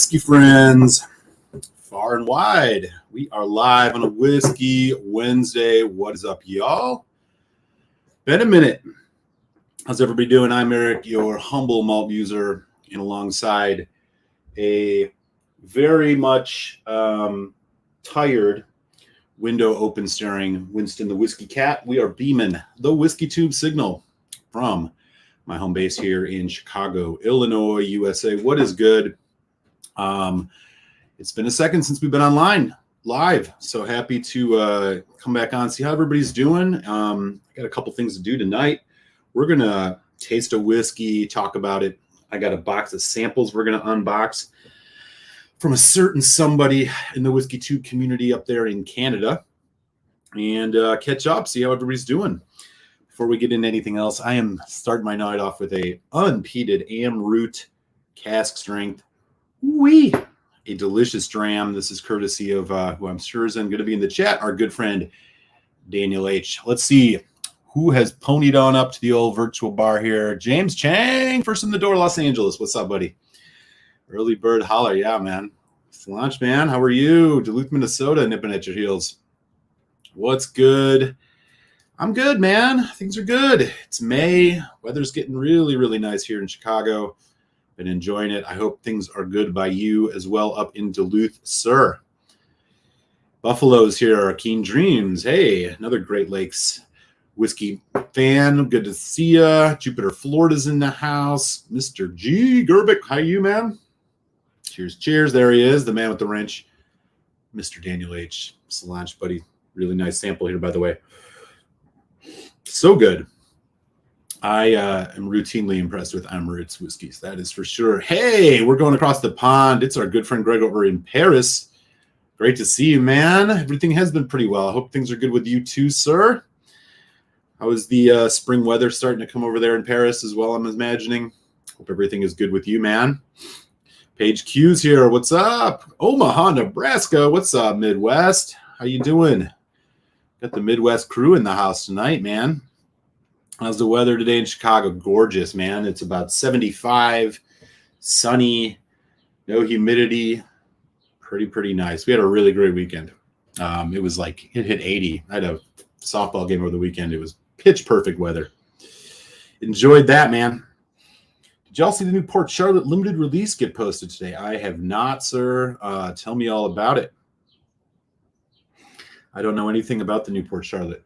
whiskey friends, far and wide. We are live on a Whiskey Wednesday. What is up, y'all? Been a minute. How's everybody doing? I'm Eric, your humble malt user, and alongside a very much tired, window open staring Winston the Whiskey Cat. We are beaming the Whiskey Tube signal from my home base here in Chicago, Illinois, USA. What is good? It's been a second since we've been online live. So happy to come back on, see how everybody's doing. I got a couple things to do tonight. We're going to taste a whiskey, talk about it. I got a box of samples we're going to unbox from a certain somebody in the Whiskey Tube community up there in Canada, and catch up, see how everybody's doing. Before we get into anything else, I am starting my night off with a unpeated Amroot cask strength. Wee! A delicious dram. This is courtesy of who I'm sure is going to be in the chat, our good friend Daniel H. Let's see who has ponied on up to the old virtual bar here. James Chang, first in the door, Los Angeles. What's up, buddy? Early bird holler. Yeah, man. Lunch, man. How are you? Duluth, Minnesota, nipping at your heels. What's good? I'm good, man. Things are good. It's May. Weather's getting really, really nice here in Chicago. Been enjoying it. I hope things are good by you as well up in Duluth, sir. Buffalo's here. Keen Dreams. Hey, another Great Lakes whiskey fan. Good to see ya. Jupiter, Florida's in the house. Mr. G. Gerbic. How you, man? Cheers, cheers. There he is, the man with the wrench. Mr. Daniel H. Solange, buddy. Really nice sample here, by the way. So good. I am routinely impressed with Amroot's whiskeys. That is for sure. Hey, we're going across the pond. It's our good friend Greg over in Paris. Great to see you, man. Everything has been pretty well. I hope things are good with you too, sir. How is the spring weather starting to come over there in Paris as well, I'm imagining? Hope everything is good with you, man. Paige Q's here. What's up? Omaha, Nebraska. What's up, Midwest? How you doing? Got the Midwest crew in the house tonight, man. How's the weather today in Chicago? Gorgeous, man. It's about 75, sunny, no humidity. Pretty nice. We had a really great weekend. It was like, it hit 80. I had a softball game over the weekend. It was pitch perfect weather. Enjoyed that, man. Did y'all see the new Port Charlotte limited release get posted today? I have not, sir. Tell me all about it. I don't know anything about the new Port Charlotte.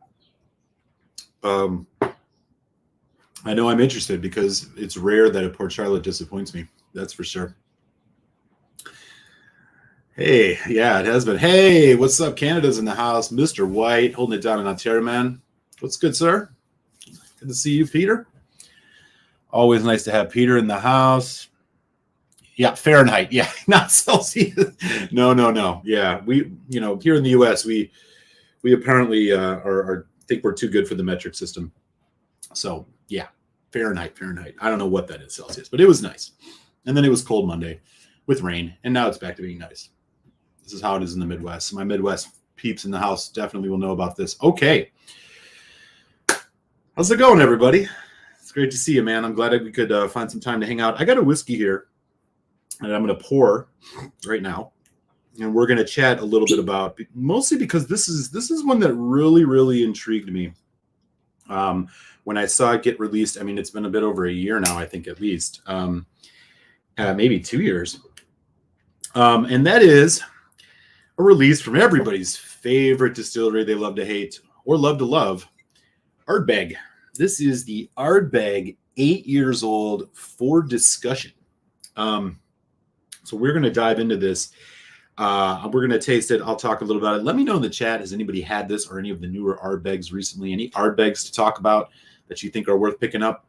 I know I'm interested because it's rare that a Port Charlotte disappoints me. That's for sure. Hey, yeah, it has been. Hey, what's up? Canada's in the house. Mr. White, holding it down in Ontario, man. What's good, sir? Good to see you, Peter. Always nice to have Peter in the house. Yeah, Fahrenheit. Yeah, not Celsius. No. Yeah, we, here in the U.S., we apparently think we're too good for the metric system. So, yeah, Fahrenheit. I don't know what that is, Celsius, but it was nice. And then it was cold Monday with rain, and now it's back to being nice. This is how it is in the Midwest. My Midwest peeps in the house definitely will know about this. Okay. How's it going, everybody? It's great to see you, man. I'm glad we could find some time to hang out. I got a whiskey here, and I'm going to pour right now. And we're going to chat a little bit about, mostly because this is one that really, really intrigued me. When I saw it get released, I mean, it's been a bit over a year now, I think at least, maybe 2 years. And that is a release from everybody's favorite distillery they love to hate or love to love, Ardbeg. This is the Ardbeg 8 years old for discussion. So we're going to dive into this. We're going to taste it. I'll talk a little about it. Let me know in the chat, has anybody had this or any of the newer Ardbegs recently? Any Ardbegs to talk about that you think are worth picking up?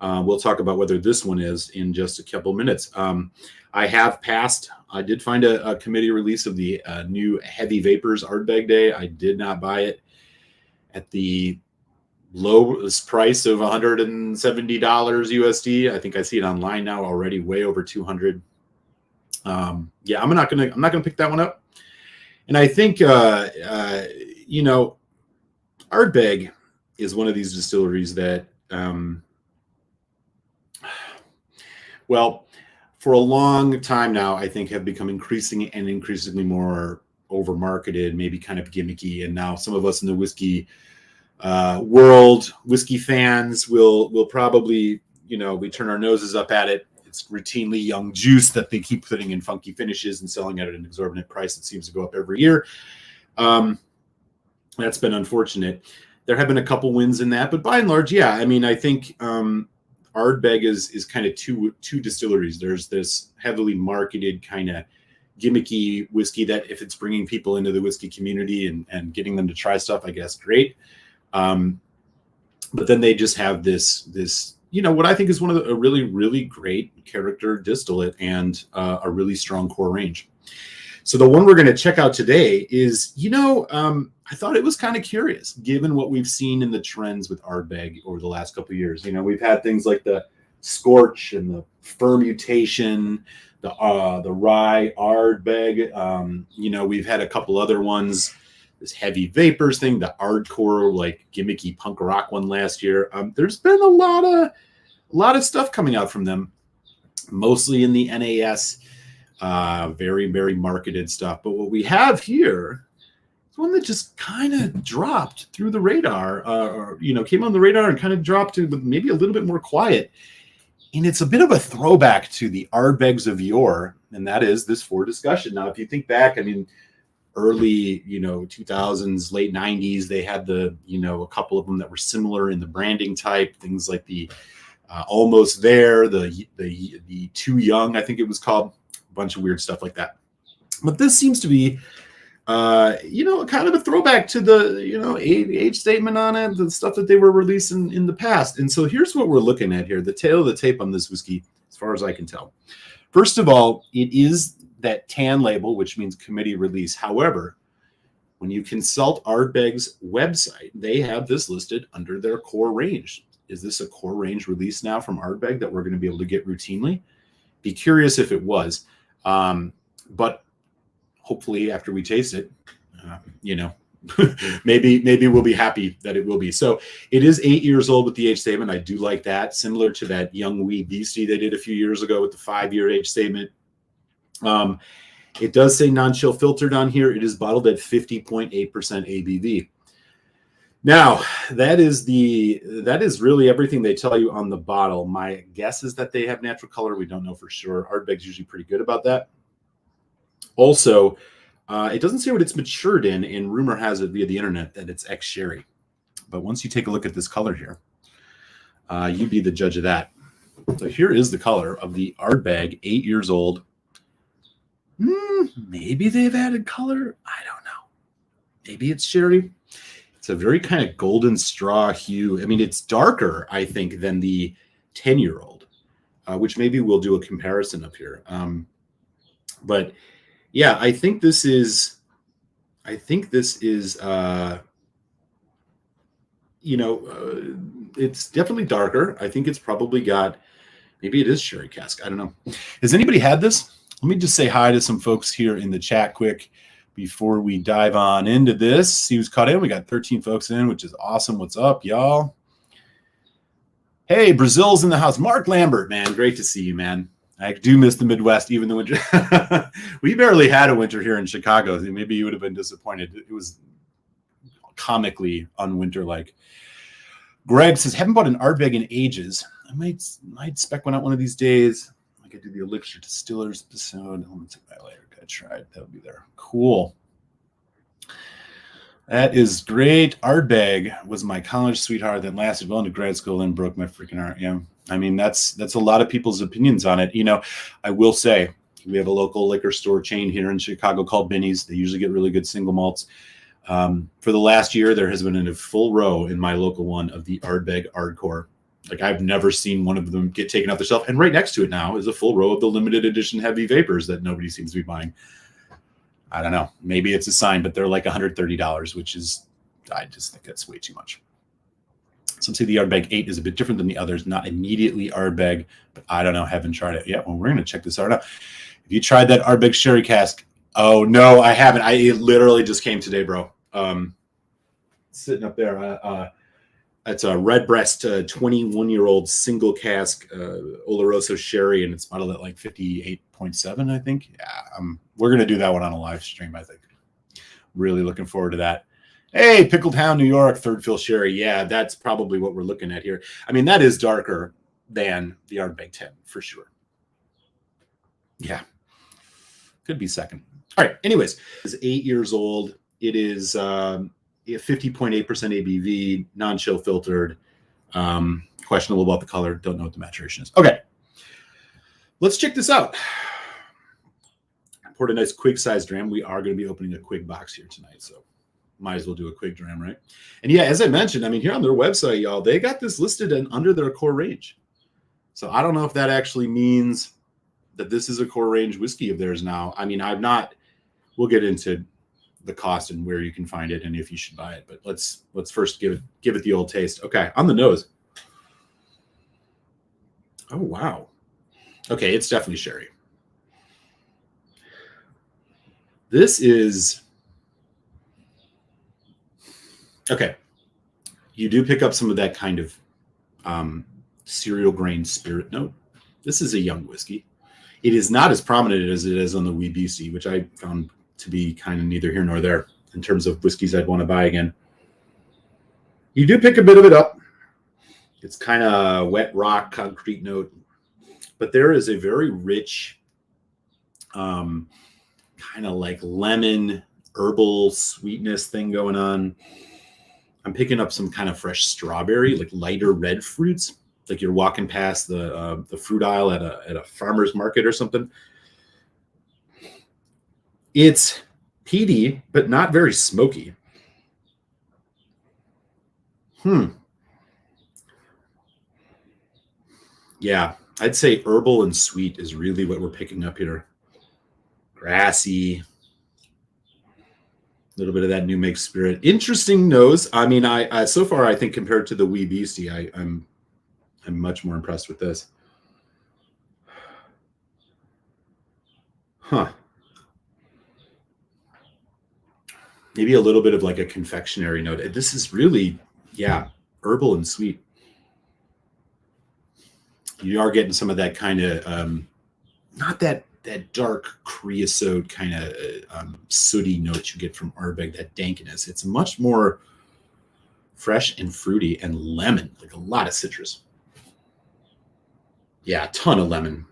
We'll talk about whether this one is in just a couple minutes. I did find a committee release of the new Heavy Vapors Ardbeg Day. I did not buy it at the lowest price of $170 USD. I think I see it online now already, way over 200. Yeah, I'm not gonna pick that one up. And I think Ardbeg is one of these distilleries that for a long time now, I think have become increasingly more over marketed, maybe kind of gimmicky. And now some of us in the whiskey world, whiskey fans will probably, we turn our noses up at it. It's routinely young juice that they keep putting in funky finishes and selling at an exorbitant price that seems to go up every year. That's been unfortunate. There have been a couple wins in that, but by and large, yeah. I mean, I think Ardbeg is kind of two distilleries. There's this heavily marketed kind of gimmicky whiskey that if it's bringing people into the whiskey community and getting them to try stuff, I guess, great. But then they just have this, what I think is one of a really, really great character distillate and a really strong core range. So the one we're going to check out today is, I thought it was kind of curious, given what we've seen in the trends with Ardbeg over the last couple of years. We've had things like the Scorch and the Fermutation, the Rye Ardbeg. We've had a couple other ones, this Heavy Vapors thing, the Ardcore, like gimmicky punk rock one last year. There's been a lot of stuff coming out from them, mostly in the NAS, very, very marketed stuff. But what we have here, one that just kind of dropped through the radar, came on the radar and kind of dropped to maybe a little bit more quiet. And it's a bit of a throwback to the Ardbegs of yore, and that is this for discussion. Now, if you think back, early, 2000s, late 90s, they had a couple of them that were similar in the branding type, things like the Almost There, the Too Young, I think it was called, a bunch of weird stuff like that. But this seems to be kind of a throwback to the, age statement on it, the stuff that they were releasing in the past. And so here's what we're looking at here, the tail of the tape on this whiskey, as far as I can tell. First of all, it is that tan label, which means committee release. However, when you consult Ardbeg's website, they have this listed under their core range. Is this a core range release now from Ardbeg that we're going to be able to get routinely? Be curious if it was. But hopefully after we taste it, maybe we'll be happy that it will be. So it is 8 years old with the age statement. I do like that. Similar to that Young Wee Beastie they did a few years ago with the 5-year age statement. It does say non-chill filtered on here. It is bottled at 50.8% ABV. Now, that is really everything they tell you on the bottle. My guess is that they have natural color. We don't know for sure. Ardbeg's usually pretty good about that. Also, it doesn't say what it's matured in, and rumor has it via the internet that it's ex-sherry. But once you take a look at this color here, you be the judge of that. So here is the color of the Ardbeg, 8 years old. Maybe they've added color. I don't know. Maybe it's sherry. It's a very kind of golden straw hue. It's darker, I think, than the 10-year-old, which maybe we'll do a comparison up here. But yeah, I think this is it's definitely darker. I think it's probably maybe it is sherry cask. I don't know. Has anybody had this? Let me just say hi to some folks here in the chat quick before we dive on into this. See who's caught in. We got 13 folks in, which is awesome. What's up, y'all? Hey, Brazil's in the house. Mark Lambert, man. Great to see you, man. I do miss the Midwest, even the winter. We barely had a winter here in Chicago. Maybe you would have been disappointed. It was comically unwinter-like. Greg says, haven't bought an Ardbeg in ages. I might spec one out one of these days. I could do the Elixir Distillers episode. Let me take that later. Gotta try it. That'll be there. Cool. That is great. Ardbeg was my college sweetheart that lasted well into grad school and broke my freaking heart. Yeah. That's a lot of people's opinions on it. I will say we have a local liquor store chain here in Chicago called Binny's. They usually get really good single malts. For the last year, there has been a full row in my local one of the Ardbeg Ardcore. Like I've never seen one of them get taken off the shelf. And right next to it now is a full row of the limited edition Heavy Vapors that nobody seems to be buying. I don't know. Maybe it's a sign, but they're like $130, which is, I just think that's way too much. Some say the Ardbeg 8 is a bit different than the others, not immediately Ardbeg, but I don't know. Haven't tried it yet. Well, we're going to check this out now. Have you tried that Ardbeg sherry cask? Oh, no, I haven't. It literally just came today, bro. Sitting up there. It's a Redbreast 21-year-old single cask Oloroso sherry, and it's bottled at like 58.7, I think. Yeah, we're going to do that one on a live stream, I think. Really looking forward to that. Hey, Pickletown, New York, third fill sherry. Yeah, that's probably what we're looking at here. I mean, that is darker than the Ardbeg 10, for sure. Yeah, could be second. All right, anyways, it's 8 years old. It is 50.8% ABV, non-chill filtered. Questionable about the color. Don't know what the maturation is. Okay, let's check this out. I poured a nice Quig size dram. We are going to be opening a Quig box here tonight, so might as well do a Quig dram, right? And yeah, as I mentioned, I mean, here on their website, y'all, they got this listed under their core range. So I don't know if that actually means that this is a core range whiskey of theirs now. I mean, we'll get into the cost and where you can find it and if you should buy it. But let's first give it the old taste. Okay, on the nose. Oh, wow. Okay, it's definitely sherry. This is... Okay. You do pick up some of that kind of cereal grain spirit note. This is a young whiskey. It is not as prominent as it is on the Wee BC, which I found to be kind of neither here nor there in terms of whiskeys I'd want to buy again. You do pick a bit of it up. It's kind of wet rock, concrete note. But there is a very rich, kind of like lemon, herbal sweetness thing going on. I'm picking up some kind of fresh strawberry, like lighter red fruits. Like you're walking past the fruit aisle at a farmer's market or something. It's peaty, but not very smoky. Yeah, I'd say herbal and sweet is really what we're picking up here. Grassy. A little bit of that new make spirit. Interesting nose. I mean, I so far I think compared to the Wee Beastie, I'm much more impressed with this. Huh. Maybe a little bit of like a confectionery note. This is really, yeah, herbal and sweet. You are getting some of that kind of, not that dark creosote kind of sooty note you get from Ardbeg, that dankness. It's much more fresh and fruity and lemon, like a lot of citrus. Yeah, a ton of lemon.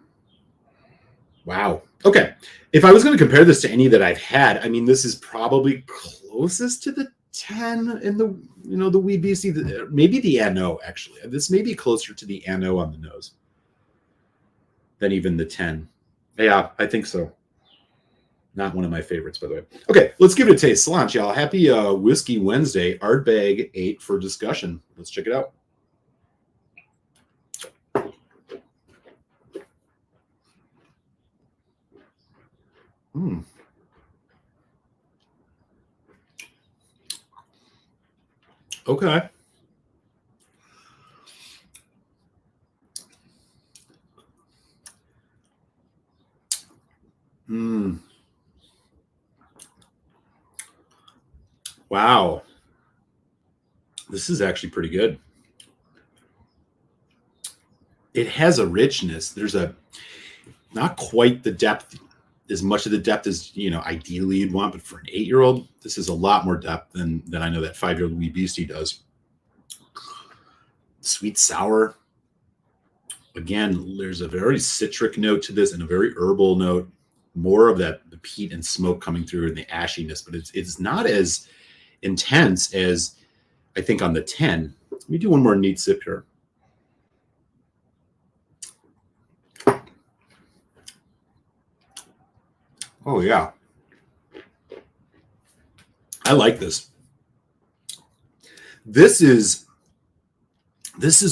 Wow. Okay. If I was going to compare this to any that I've had, I mean, this is probably closest to the 10 in the, the Wee BC, maybe the Anno, actually. This may be closer to the Anno on the nose than even the 10. Yeah, I think so. Not one of my favorites, by the way. Okay, let's give it a taste. Solange, y'all. Happy Whisky Wednesday. Ardbeg 8 for discussion. Let's check it out. Okay. Wow. This is actually pretty good. It has a richness. There's not quite the depth, as much of the depth as, ideally you'd want, but for an 8-year-old, this is a lot more depth than I know that 5-year-old Wee Beastie does. Sweet sour. Again, there's a very citric note to this and a very herbal note. More of the peat and smoke coming through and the ashiness, but it's not as intense as I think on the 10. Let me do one more neat sip here. Oh yeah. I like this. This is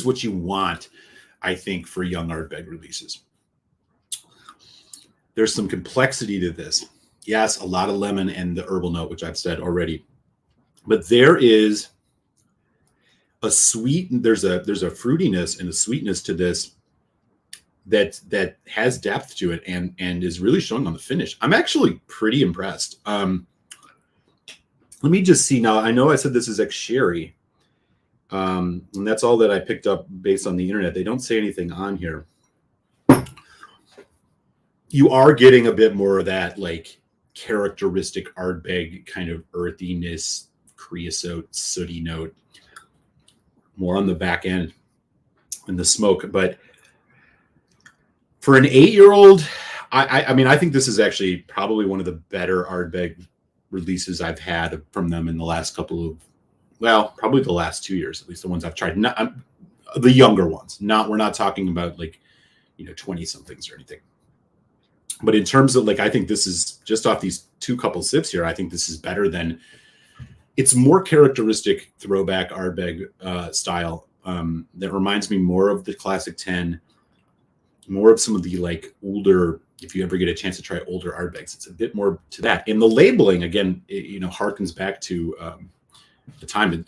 what you want, I think, for young Ardbeg releases. There's some complexity to this. Yes, a lot of lemon and the herbal note, which I've said already. But there is a sweet, there's a fruitiness and a sweetness to this that has depth to it and is really showing on the finish. I'm actually pretty impressed. Let me just see now. I know I said this is ex-sherry. And that's all that I picked up based on the internet. They don't say anything on here. You are getting a bit more of that like characteristic Ardbeg kind of earthiness, creosote, sooty note, more on the back end in the smoke. But for an 8-year-old, I mean, I think this is actually probably one of the better Ardbeg releases I've had from them in the last couple of, well, probably the last 2 years, at least the ones I've tried. Not the younger ones. We're not talking about like, 20 somethings or anything. But in terms of like, I think this is just off these two couple sips here. I think this is better than. It's more characteristic throwback Ardbeg style that reminds me more of the classic 10, more of some of the like older. If you ever get a chance to try older Ardbegs, it's a bit more to that. And the labeling again, harkens back to the time in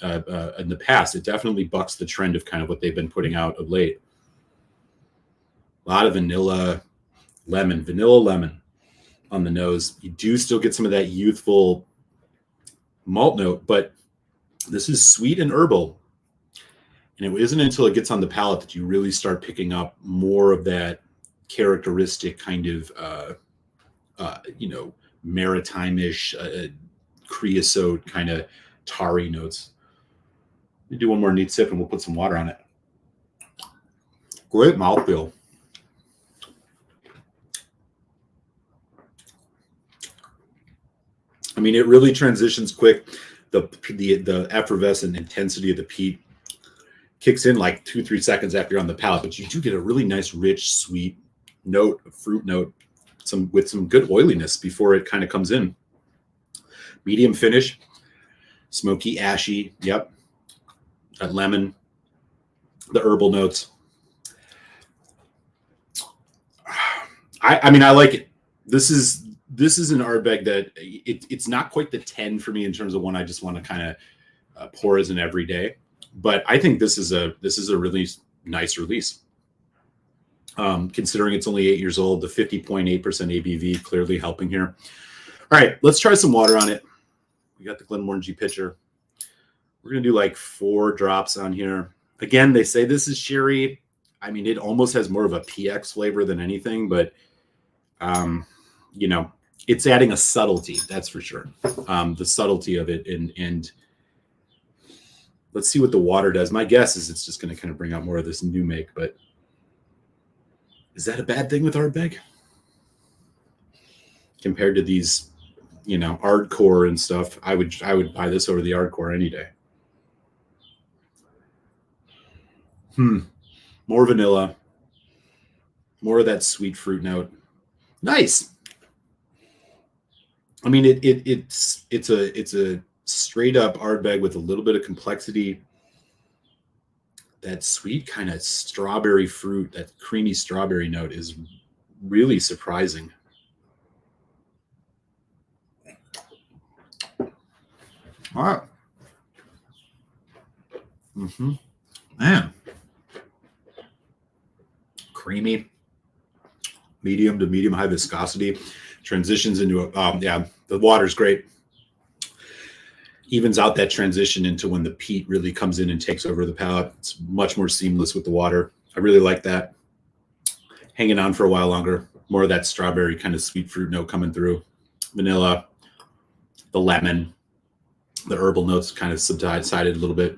the past. It definitely bucks the trend of kind of what they've been putting out of late. A lot of vanilla lemon on the nose. You do still get some of that youthful malt note, but this is sweet and herbal. And it isn't until it gets on the palate that you really start picking up more of that characteristic kind of, maritime-ish, creosote kind of tarry notes. Let me do one more neat sip and we'll put some water on it. Great mouthfeel. I mean, it really transitions quick. The effervescent intensity of the peat kicks in like 2-3 seconds after you're on the palate, but you do get a really nice, rich, sweet note, a fruit note, with some good oiliness before it kind of comes in. Medium finish, smoky, ashy. Yep, that lemon, the herbal notes. I mean, I like it. This is an Ardbeg that it's not quite the 10 for me in terms of one I just want to kind of pour as an everyday, but I think this is a really nice release. Considering it's only 8 years old, the 50.8% ABV clearly helping here. All right, let's try some water on it. We got the Glenmorangie pitcher. We're gonna do like 4 drops on here. Again, they say this is sherry. I mean, it almost has more of a PX flavor than anything, but it's adding a subtlety, that's for sure. The subtlety of it, and let's see what the water does. My guess is it's just going to kind of bring out more of this new make, but is that a bad thing with Ardbeg? Compared to these, Ardcore and stuff, I would buy this over the Ardcore any day. More vanilla, more of that sweet fruit note. Nice. I mean, it's a straight up Ardbeg with a little bit of complexity. That sweet kind of strawberry fruit, that creamy strawberry note is really surprising. All right. Man. Creamy, medium to medium high viscosity. Transitions into the water's great. Evens out that transition into when the peat really comes in and takes over the palate. It's much more seamless with the water. I really like that. Hanging on for a while longer. More of that strawberry kind of sweet fruit note coming through. Vanilla, the lemon, the herbal notes kind of subsided a little bit.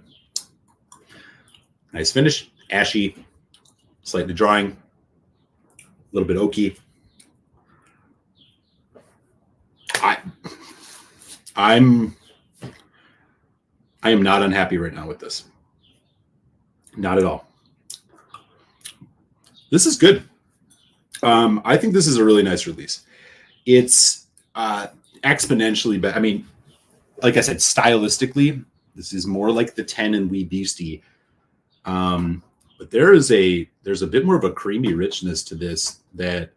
Nice finish. Ashy, slightly drying, a little bit oaky. I am not unhappy right now with this. Not at all. This is good. I think this is a really nice release. It's exponentially better. I mean, like I said, stylistically, this is more like the 10 and Wee Beastie. But there's a bit more of a creamy richness to this that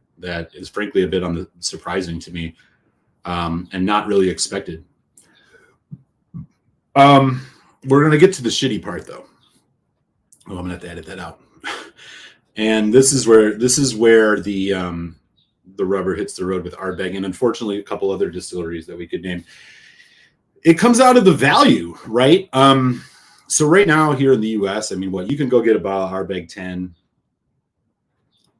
is frankly a bit on the surprising to me, and not really expected. We're going to get to the shitty part though. Oh, I'm going to have to edit that out. And this is where the rubber hits the road with Ardbeg, and unfortunately a couple other distilleries that we could name. It comes out of the value, right? So right now here in the US, I mean, what you can go get a bottle of Ardbeg 10,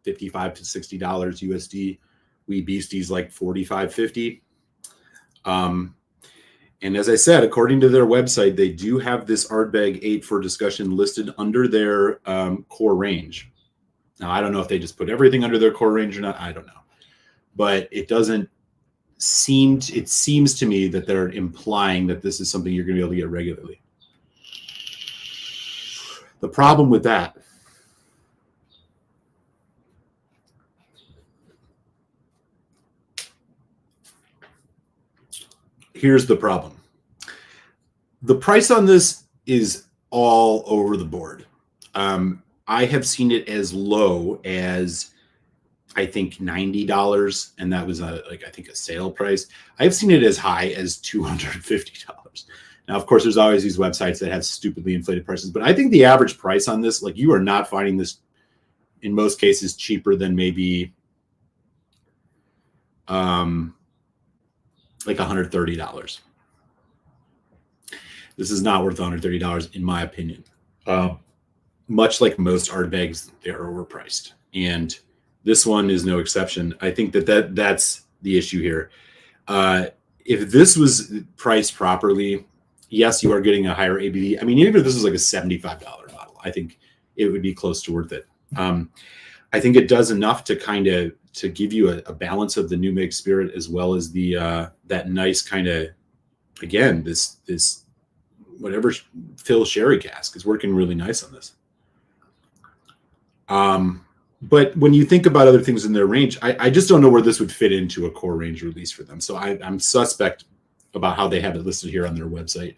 $55 to $60 USD. Wee Beasties like 45, 50. And as I said, according to their website, they do have this Ardbeg 8 for discussion listed under their core range. Now, I don't know if they just put everything under their core range or not. I don't know. But it doesn't seem, it seems to me that they're implying that this is something you're going to be able to get regularly. The problem with that here's the problem. The price on this is all over the board. I have seen it as low as I think $90, and that was I think a sale price. I've seen it as high as $250. Now, of course, there's always these websites that have stupidly inflated prices, but I think the average price on this, like, you are not finding this in most cases cheaper than maybe like $130. This is not worth $130 in my opinion. Much like most Ardbegs, they are overpriced, and this one is no exception. I think that's the issue here. If this was priced properly, yes, you are getting a higher ABV. I mean, even if this was like a $75 bottle, I think it would be close to worth it. I think it does enough to kind of to give you a balance of the new make spirit, as well as the that nice kind of, again, this whatever Phil sherry cask is working really nice on this. But when you think about other things in their range, I just don't know where this would fit into a core range release for them. So I'm suspect about how they have it listed here on their website.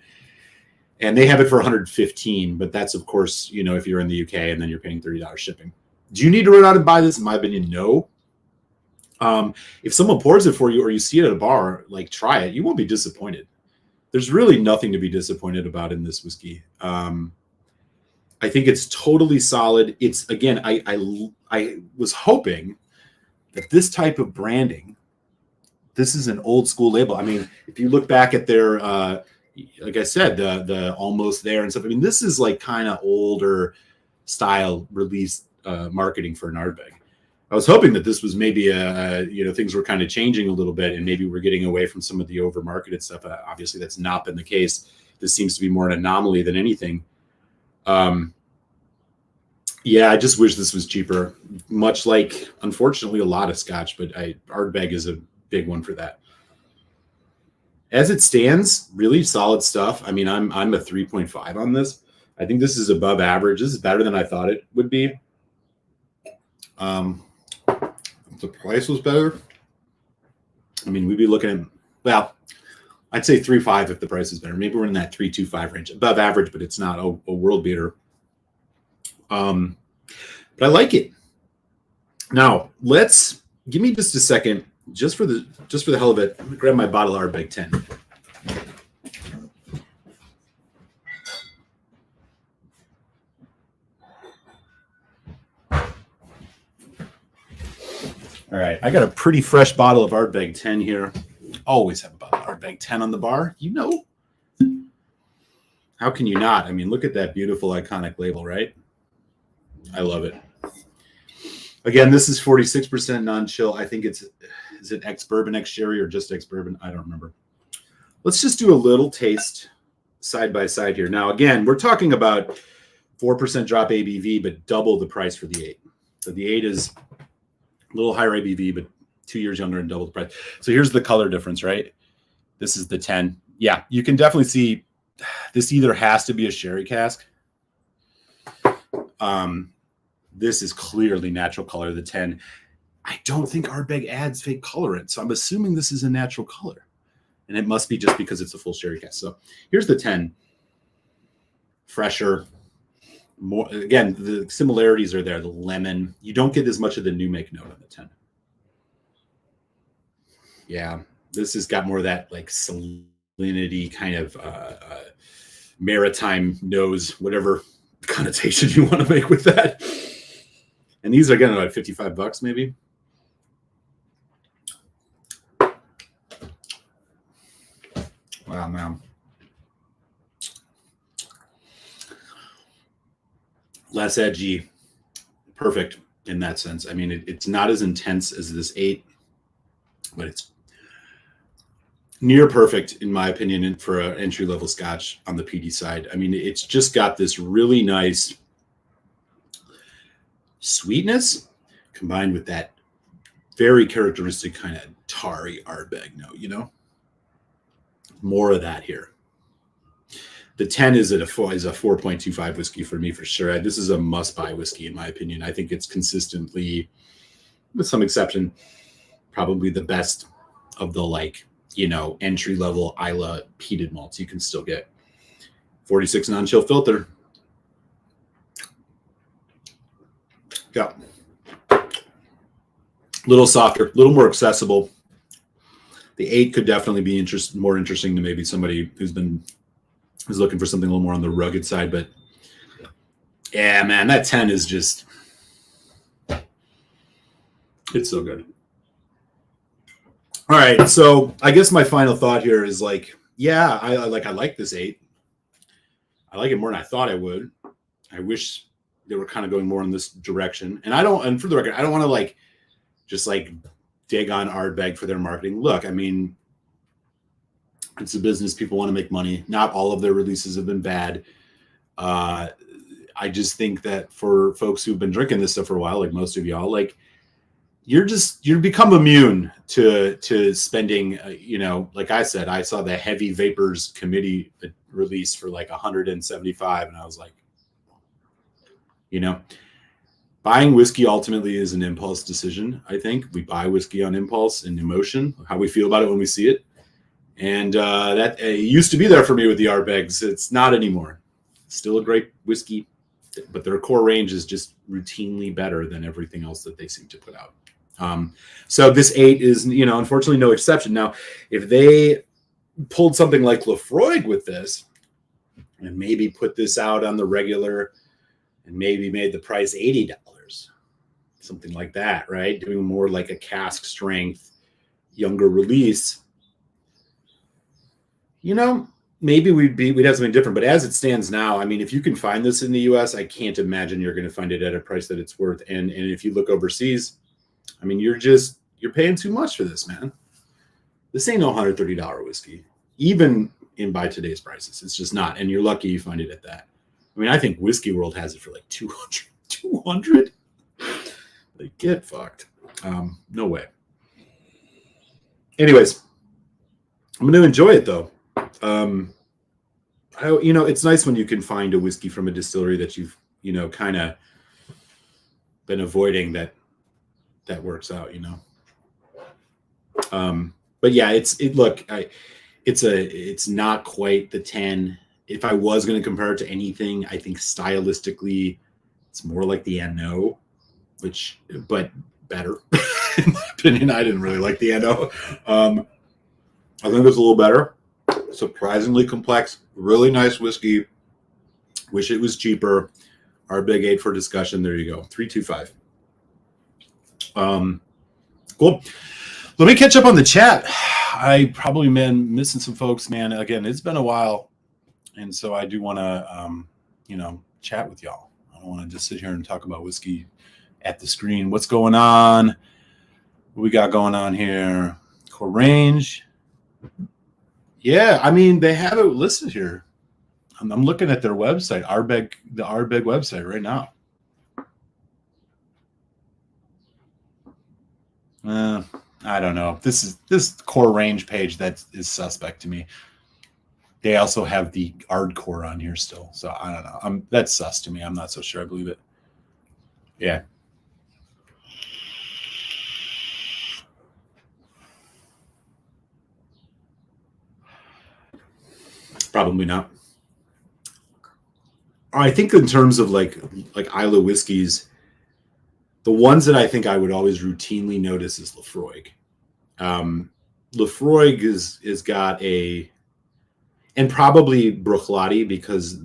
And they have it for 115, but that's, of course, you know, if you're in the UK and then you're paying $30 shipping. Do you need to run out and buy this? In my opinion, no. If someone pours it for you or you see it at a bar, like, try it. You won't be disappointed. There's really nothing to be disappointed about in this whiskey. I think it's totally solid. It's, again, I was hoping that this type of branding, this is an old school label. I mean, if you look back at their, like I said, the Almost There and stuff, I mean, this is like kind of older style release marketing for an Ardbeg. I was hoping that this was maybe you know, things were kind of changing a little bit, and maybe we're getting away from some of the over marketed stuff. Obviously, that's not been the case. This seems to be more an anomaly than anything. Yeah, I just wish this was cheaper, much like, unfortunately, a lot of Scotch, but Ardbeg is a big one for that. As it stands, really solid stuff. I mean, I'm a 3.5 on this. I think this is above average. This is better than I thought it would be. If the price was better, I mean, we'd be looking at, well, I'd say 3.5 if the price is better. Maybe we're in that 3.25 range, above average, but it's not a world beater. But I like it. Now, give me just a second, just for the hell of it. I'm gonna grab my bottle of Ardbeg 10. All right, I got a pretty fresh bottle of Ardbeg 10 here. Always have a bottle of Ardbeg 10 on the bar, you know. How can you not? I mean, look at that beautiful, iconic label, right? I love it. Again, this is 46% non-chill. I think is it ex-bourbon, ex-sherry, or just ex-bourbon? I don't remember. Let's just do a little taste side by side here. Now, again, we're talking about 4% drop ABV, but double the price for the 8. So the 8 is a little higher ABV, but 2 years younger and double the price. So here's the color difference, right? This is the 10. Yeah, you can definitely see this either has to be a sherry cask. This is clearly natural color, the 10. I don't think Ardbeg adds fake colorant, so I'm assuming this is a natural color. And it must be just because it's a full sherry cask. So here's the 10. Fresher. More, again, the similarities are there. The lemon. You don't get as much of the new make note on the 10. Yeah, this has got more of that like salinity kind of maritime nose, whatever connotation you want to make with that. And these are getting like $55 maybe. Wow, man. less edgy, perfect in that sense. I mean, it's not as intense as this 8, but it's near perfect in my opinion for an entry-level Scotch on the peaty side. I mean, it's just got this really nice sweetness combined with that very characteristic kind of tarry Ardbeg note, you know? More of that here. The 10 is a 4.25 whiskey for me for sure. This is a must-buy whiskey in my opinion. I think it's consistently, with some exception, probably the best of the, like, you know, entry-level Islay peated malts you can still get. 46 non-chill filter. Yeah. Little softer, a little more accessible. The 8 could definitely be more interesting to maybe somebody who's looking for something a little more on the rugged side. But yeah, man, that 10 is just, it's so good. All right, so I guess my final thought here is like, yeah, I like this 8. I like it more than I thought I would. I wish they were kind of going more in this direction. And for the record, I don't want to like just like dig on Ardbeg for their marketing. Look, I mean, it's a business. People want to make money. Not all of their releases have been bad. I just think that for folks who've been drinking this stuff for a while, like most of y'all, like you're become immune to spending, you know, like I said, I saw the Heavy Vapors Committee release for like 175. And I was like, you know, buying whiskey ultimately is an impulse decision. I think we buy whiskey on impulse and emotion, how we feel about it when we see it. And that used to be there for me with the Ardbegs. It's not anymore. Still a great whiskey, but their core range is just routinely better than everything else that they seem to put out. So this 8 is, you know, unfortunately no exception. Now, if they pulled something like Laphroaig with this and maybe put this out on the regular and maybe made the price $80, something like that, right? Doing more like a cask strength, younger release, you know, maybe we'd have something different. But as it stands now, I mean, if you can find this in the US, I can't imagine you're going to find it at a price that it's worth. And if you look overseas, I mean, you're paying too much for this, man. This ain't no $130 whiskey, even by today's prices. It's just not. And you're lucky you find it at that. I mean, I think Whiskey World has it for like 200. They get fucked. No way. Anyways, I'm going to enjoy it though. You know, it's nice when you can find a whiskey from a distillery that you've, you know, kind of been avoiding that works out, you know. But yeah, it's not quite the 10. If I was going to compare it to anything, I think stylistically it's more like the NO, but better. In my opinion, I didn't really like the NO. I think it's a little better. Surprisingly complex, really nice whiskey. Wish it was cheaper. Ardbeg 8 for discussion. There you go. 325. Cool. Let me catch up on the chat. I probably been missing some folks, man. Again, it's been a while. And so I do want to, you know, chat with y'all. I don't want to just sit here and talk about whiskey at the screen. What's going on? What we got going on here? Core range. Yeah, I mean, they have it listed here. I'm looking at their website, the Ardbeg website right now. I don't know. This core range page that is suspect to me. They also have the Ardcore on here still, so I don't know. That's sus to me. I'm not so sure I believe it. Yeah. Probably not. I think in terms of like Islay whiskeys, the ones that I think I would always routinely notice is Laphroaig. Laphroaig is got and probably Bruichladdich because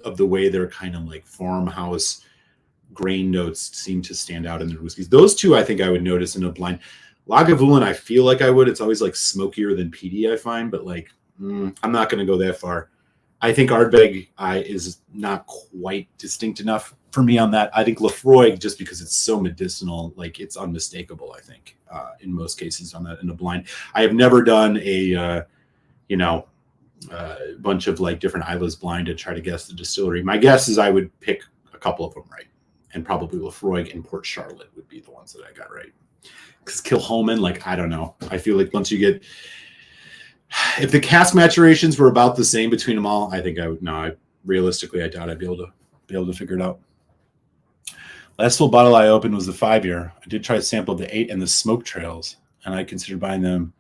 of the way their kind of like farmhouse grain notes seem to stand out in their whiskeys. Those two I think I would notice in a blind. Lagavulin, I feel like I would. It's always like smokier than peaty, I find, but like I'm not going to go that far. I think Ardbeg is not quite distinct enough for me on that. I think Lefroy, just because it's so medicinal, like it's unmistakable, I think, in most cases on that in a blind. I have never done a, bunch of like different Isla's blind to try to guess the distillery. My guess is I would pick a couple of them right. And probably Lefroy and Port Charlotte would be the ones that I got right. Because Kilchoman, like, I don't know. I feel like once you get, if the cask maturations were about the same between them all, I think I would. No, realistically, I doubt I'd be able to figure it out. Last full bottle I opened was the 5-year. I did try to sample the 8 and the Smoke Trails, and I considered buying them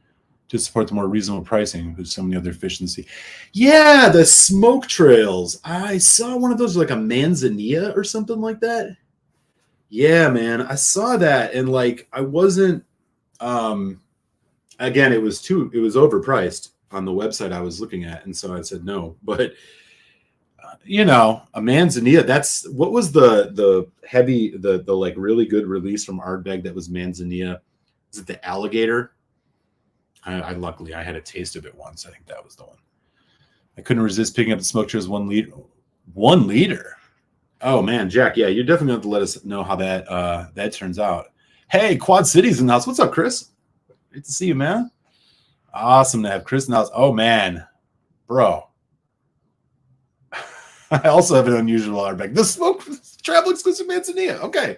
to support the more reasonable pricing. There's so many other efficiency. Yeah, the Smoke Trails. I saw one of those, like a Manzanilla or something like that. Yeah, man, I saw that, and like I wasn't. Again, it was overpriced on the website I was looking at, and so I said no. But a Manzanilla. That's what was the heavy, the like really good release from Ardbeg that was Manzanilla. Is it the Alligator? I luckily I had a taste of it once. I think that was the one. I couldn't resist picking up the Smoke Trails 1 liter. 1 liter. Oh man, Jack. Yeah, you're definitely going to let us know how that turns out. Hey, Quad City's in the house. What's up, Chris? Great to see you, man. Awesome to have Chris in the house. Oh man, bro. I also have an unusual Ardbeg. The Smoke Travel Exclusive Manzanilla. Okay.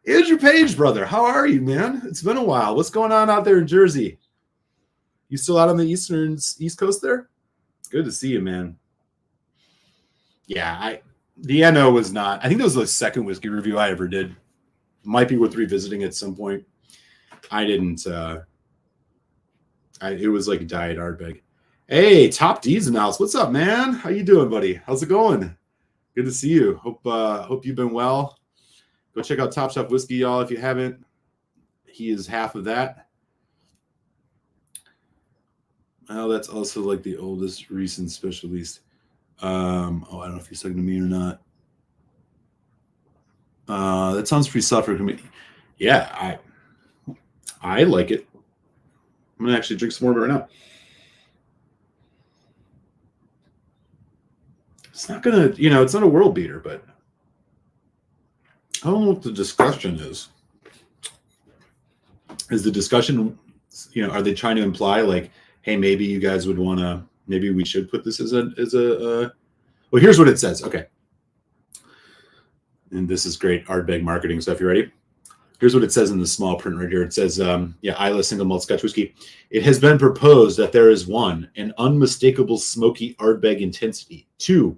Andrew Page, brother. How are you, man? It's been a while. What's going on out there in Jersey? You still out on the East Coast there? Good to see you, man. Yeah, the NO was not. I think that was the second whiskey review I ever did. Might be worth revisiting at some point. I didn't. It was like a diet Ardbeg. Hey, Top D's in the house. What's up, man? How you doing, buddy? How's it going? Good to see you. Hope you've been well. Go check out Top Shelf Whiskey, y'all, if you haven't. He is half of that. Well, that's also like the oldest recent special release. I don't know if he's talking to me or not. That sounds pretty soft for me. Yeah, I like it. I'm gonna actually drink some more of it right now. It's not gonna, it's not a world beater, but I don't know what the discussion is. Is the discussion, are they trying to imply like, hey, maybe you guys would want to, maybe we should put this as a well, here's what it says. Okay. And this is great Ardbeg marketing stuff. You ready? Here's what it says in the small print right here. It says, Islay single malt Scotch whiskey. It has been proposed that there is 1, an unmistakable smoky Ardbeg intensity. 2,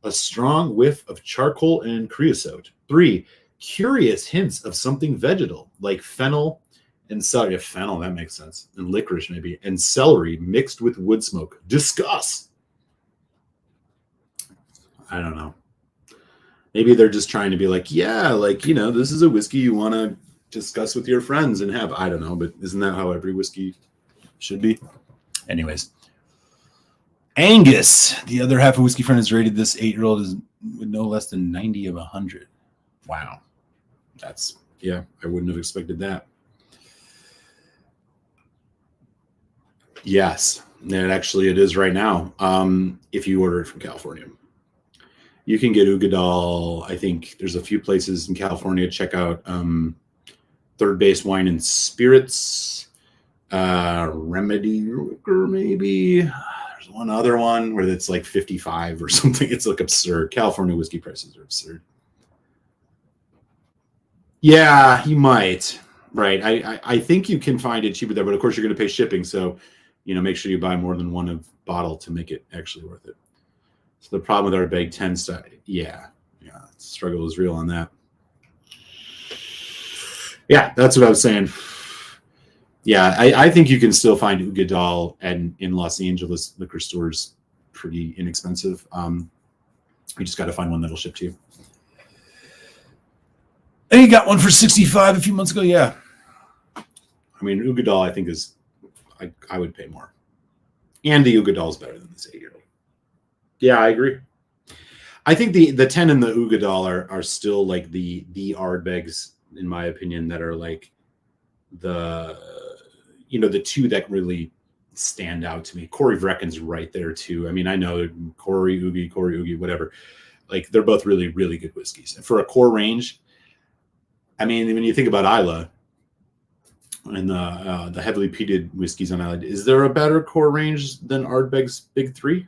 a strong whiff of charcoal and creosote. 3, curious hints of something vegetal like fennel and celery. Fennel, that makes sense. And licorice maybe. And celery mixed with wood smoke. Discuss. I don't know. Maybe they're just trying to be like, this is a whiskey you want to discuss with your friends and have. I don't know, but isn't that how every whiskey should be? Anyways. Angus, the other half of Whiskey Friend, has rated this 8-year-old as with no less than 90 of 100. Wow. I wouldn't have expected that. Yes, and actually it is right now. If you order it from California. You can get Ugadal. I think there's a few places in California. Check out Third Base Wine and Spirits, Remedy Liquor, maybe. There's one other one where it's like 55 or something. It's like absurd. California whiskey prices are absurd. Yeah, you might. Right. I think you can find it cheaper there, but of course you're going to pay shipping. So, make sure you buy more than one bottle to make it actually worth it. So the problem with Ardbeg tends to, struggle is real on that. Yeah, that's what I was saying. Yeah, I think you can still find Ugadal in Los Angeles liquor stores pretty inexpensive. You just got to find one that'll ship to you. And you got one for $65 a few months ago. Yeah. I mean, Ugadal, I think is, I would pay more. And the Ugadal is better than this 8-year-old. Yeah, I agree. I think the 10 and the Ugadal are still like the Ardbegs, in my opinion, that are like the 2 that really stand out to me. Corey Vrecken's right there too. I mean, I know Corey Oogie, whatever. Like they're both really, really good whiskeys. And for a core range, I mean, when you think about Isla and the heavily peated whiskeys on Isla, is there a better core range than Ardbeg's Big Three?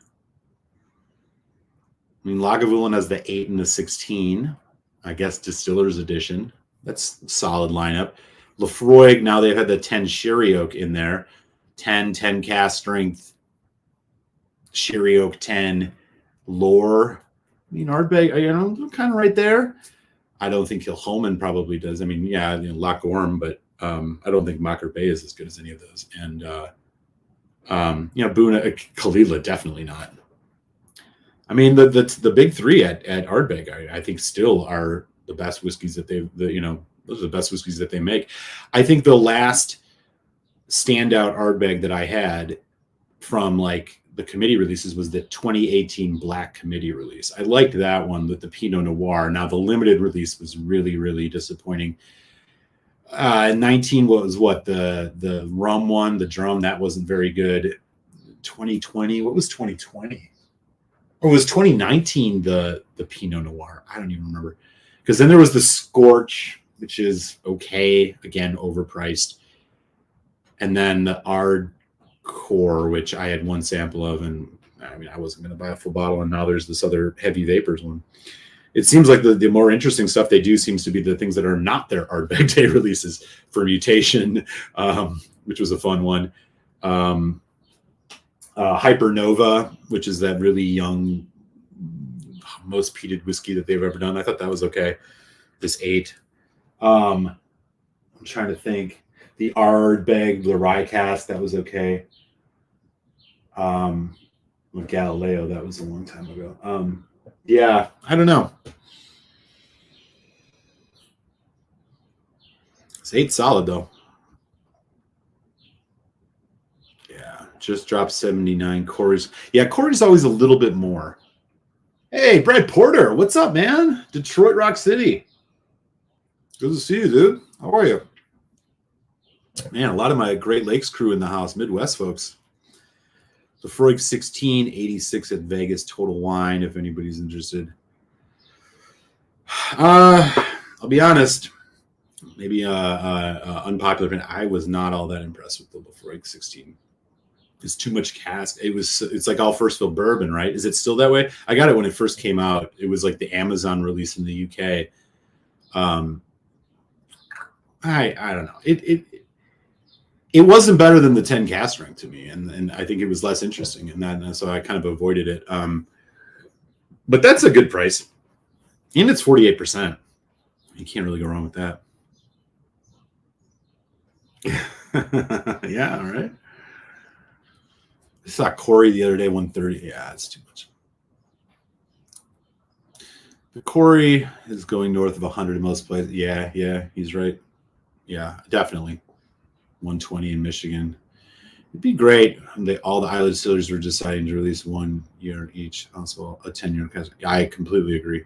I mean, Lagavulin has the 8 and the 16. I guess Distiller's Edition. That's a solid lineup. Lefroy, now they've had the 10 Sherry Oak in there. 10 cask strength, Sherry Oak 10, Lore. I mean, Ardbeg, you know, kind of right there. I don't think Kilchoman probably does. I mean, yeah, you know, Loch Gorm, but I don't think Mocker Bay is as good as any of those. And, you know, Buna, Kalila, definitely not. I mean, the big three at Ardbeg, I think still are the best whiskeys that you know, those are the best whiskeys that they make. I think the last standout Ardbeg that I had from like the committee releases was the 2018 Black Committee release. I liked that one with the Pinot Noir. Now the limited release was really, really disappointing. 19 was what the rum one, the drum, that wasn't very good. 2020, what was 2020? Or was 2019 the Pinot Noir? I don't even remember. Because then there was the Scorch, which is okay, again, overpriced. And then the Ardcore, which I had one sample of, and I mean, I wasn't going to buy a full bottle, and now there's this other Heavy Vapors one. It seems like the more interesting stuff they do seems to be the things that are not their Ardbeg Day releases. Fermutation, which was a fun one. Hypernova, which is that really young, most peated whiskey that they've ever done. I thought that was okay. This 8. I'm trying to think. The Ardbeg, the Rye Cask, that was okay. With Galileo, that was a long time ago. Yeah, I don't know. It's 8 solid though. Yeah, just dropped 79. Corey's always a little bit more. Hey, Brad Porter, what's up, man? Detroit Rock City. Good to see you, dude. How are you? Man, a lot of my Great Lakes crew in the house, Midwest folks. The Freud 1686 at Vegas Total Wine, if anybody's interested. I'll be honest, maybe unpopular opinion. I was not all that impressed with the Lefroy 16. It's too much cask. It's like all first fill bourbon, right? Is it still that way? I got it when it first came out. It was like the Amazon release in the UK. I don't know. It wasn't better than the 10 cask strength to me, and I think it was less interesting in that, and so I kind of avoided it. But that's a good price, and it's 48%. You can't really go wrong with that. Yeah, all right. I saw Corey the other day, 130. Yeah, it's too much. The Corey is going north of 100 in most places. Yeah, he's right. Yeah, definitely. 120 in Michigan. It'd be great. All the Island distillers were deciding to release 1 year each, also a 10-year cask. I completely agree.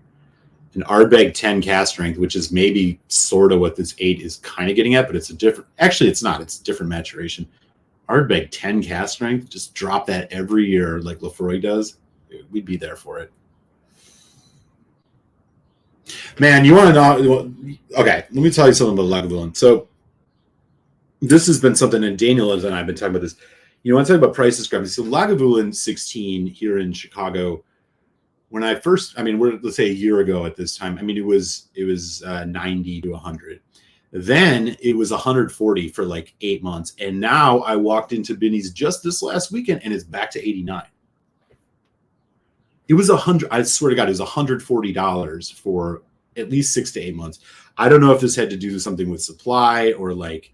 An Ardbeg 10 cask strength, which is maybe sort of what this 8 is kind of getting at, but it's a different. Actually, it's not. It's a different maturation. Ardbeg 10 cask strength, just drop that every year like Lefroy does. We'd be there for it. Man, you want to know? Okay, let me tell you something about Lagavulin. So this has been something, and Daniel and I have been talking about this. You want to talk about price discrepancy. So Lagavulin 16 here in Chicago, when I first, let's say a year ago at this time, it was 90 to 100. Then it was 140 for like 8 months. And now I walked into Binny's just this last weekend and it's back to 89. It was I swear to God, it was $140 for at least 6 to 8 months. I don't know if this had to do with something with supply or like,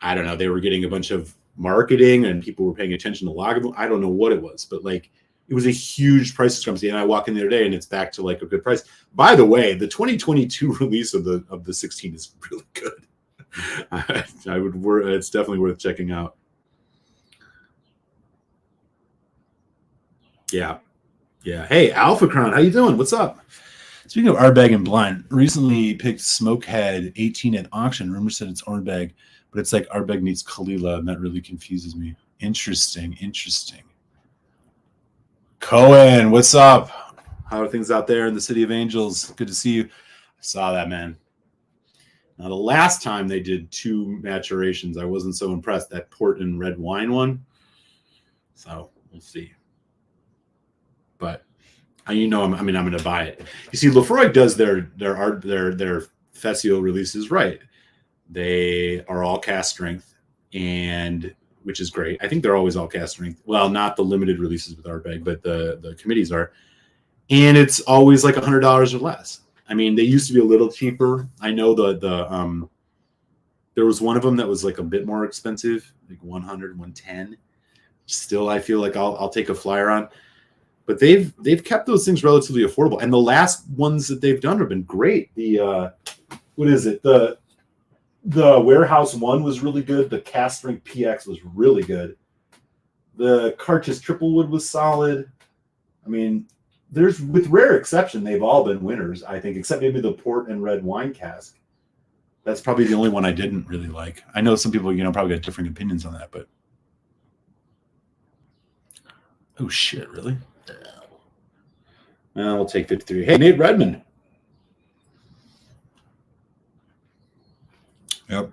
I don't know, they were getting a bunch of marketing and people were paying attention to Lagavulin. I don't know what it was, but like it was a huge price discrepancy. And I walk in the other day and it's back to like a good price. By the way, the 2022 release of the 16 is really good. It's definitely worth checking out. Yeah. Hey, Alpha Crown, how you doing? What's up? Speaking of Ardbeg and Blind, recently picked Smokehead 18 at auction. Rumor said it's Ardbeg, but it's like Ardbeg meets Kalila, and that really confuses me. Interesting. Cohen, what's up? How are things out there in the City of Angels? Good to see you. I saw that, man. Now, the last time they did 2 maturations, I wasn't so impressed. That port and red wine one. So we'll see. But I'm going to buy it. You see, Lefroy does their Fessio releases right. They are all cast strength, and which is great. I think they're always all cast strength. Well, not the limited releases with Ardbeg, but the committees are. And it's always like $100 or less. I mean, they used to be a little cheaper. I know there was one of them that was like a bit more expensive, like 100, 110. Still, I feel like I'll take a flyer on. But they've kept those things relatively affordable. And the last ones that they've done have been great. The what is it? The Warehouse one was really good. The Cast Strength PX was really good. The Cartish Triple Wood was solid. I mean, there's, with rare exception, they've all been winners, I think, except maybe the port and red wine cask. That's probably the only one I didn't really like. I know some people, probably got different opinions on that, but oh shit, really? We'll take 53. Hey, Nate Redmond. Yep.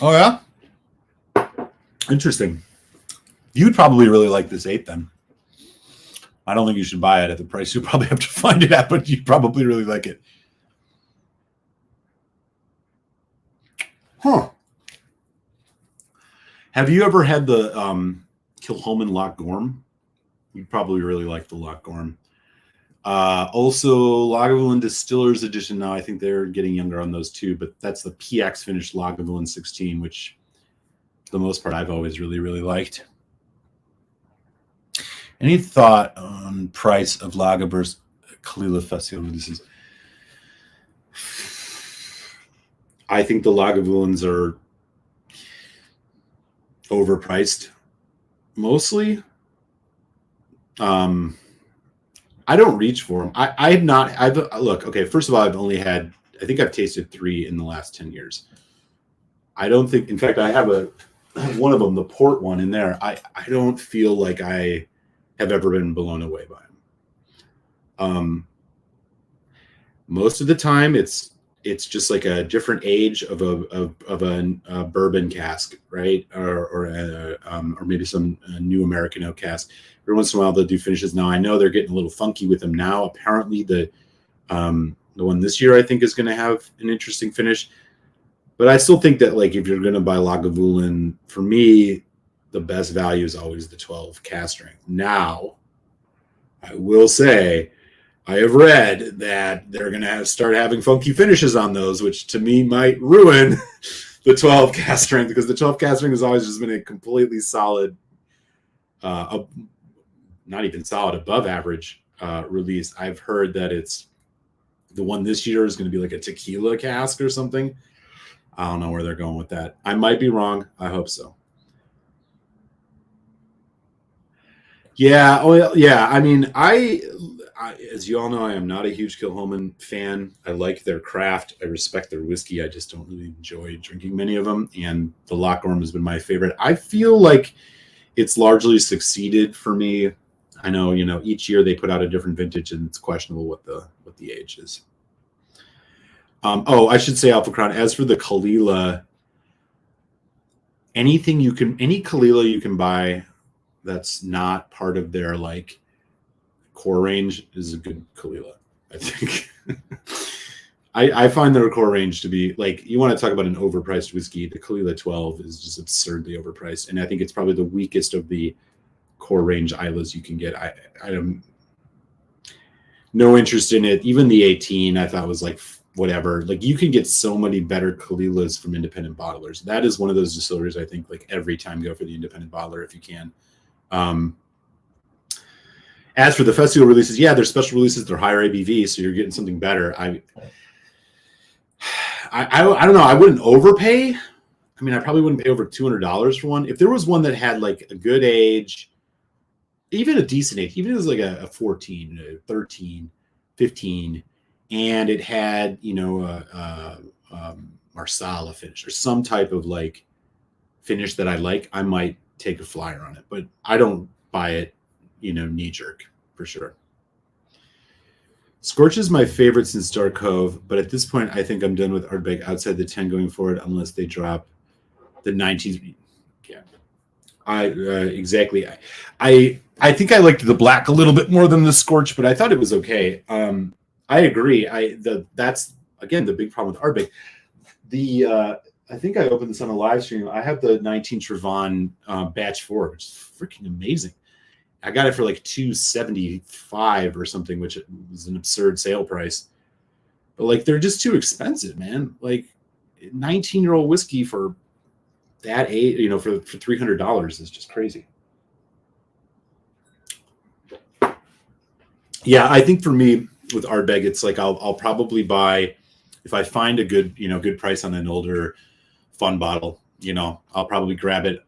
Oh yeah. Interesting. You'd probably really like this 8 then. I don't think you should buy it at the price you'll probably have to find it at, but you probably really like it. Huh. Have you ever had the Kilchoman Loch Gorm? You'd probably really like the Loch Gorm. Also, Lagavulin Distillers Edition. Now, I think they're getting younger on those too, but that's the PX finished Lagavulin 16, which for the most part I've always really, really liked. Any thought on price of Lager versus Kalila Festival releases? I think the Lagavulins are overpriced, mostly. I don't reach for them. Look, okay, first of all, I think I've tasted 3 in the last 10 years. I don't think, in fact, I have one of them, the port one in there. I don't feel like I have ever been blown away by them. Most of the time it's just like a different age of a bourbon cask, right? Or maybe some new American oak cask. Every once in a while they'll do finishes. Now I know they're getting a little funky with them now. Apparently the one this year I think is going to have an interesting finish. But I still think that, like, if you're going to buy Lagavulin, for me, the best value is always the 12 cast strength. Now, I will say, I have read that they're going to start having funky finishes on those, which to me might ruin the 12 cast strength, because the 12 cast strength has always just been a completely solid, not even solid, above average release. I've heard that it's the one this year is going to be like a tequila cask or something. I don't know where they're going with that. I might be wrong. I hope so. Yeah. Oh, yeah. I mean, I as you all know, I am not a huge Kilchoman fan. I like their craft. I respect their whiskey. I just don't really enjoy drinking many of them. And the Loch Gorm has been my favorite. I feel like it's largely succeeded for me. I know, each year they put out a different vintage, and it's questionable what the age is. I should say, Alpha Crown, as for the Kalila, any Kalila you can buy that's not part of their like core range is a good Kalila, I think. I find their core range to be, like, you want to talk about an overpriced whiskey, the Kalila 12 is just absurdly overpriced, and I think it's probably the weakest of the core range Islas you can get. I am no interest in it. Even the 18 I thought was like whatever. Like, you can get so many better Kalilas from independent bottlers. That is one of those distilleries I think, like, every time go for the independent bottler if you can. As for the festival releases, yeah, they're special releases. They're higher ABV, so you're getting something better. I don't know. I wouldn't overpay. I mean, I probably wouldn't pay over $200 for one. If there was one that had like a good age, even a decent age, even if it was like a 14, a 13, 15, and it had, Marsala finish or some type of like finish that I like, I might take a flyer on it, but I don't buy it, knee jerk for sure. Scorch is my favorite since Dark Cove, but at this point, I think I'm done with Ardbeg outside the 10 going forward, unless they drop the 19s. Yeah, exactly. I think I liked the black a little bit more than the Scorch, but I thought it was okay. I agree. That's again the big problem with Ardbeg. I think I opened this on a live stream. I have the 19 Trevon batch 4, which is freaking amazing. I got it for like $275 or something, which was an absurd sale price. But like, they're just too expensive, man. Like 19-year-old whiskey for that age, for $300 is just crazy. Yeah, I think for me with Ardbeg, it's like I'll probably buy, if I find a good price on an older fun bottle, I'll probably grab it.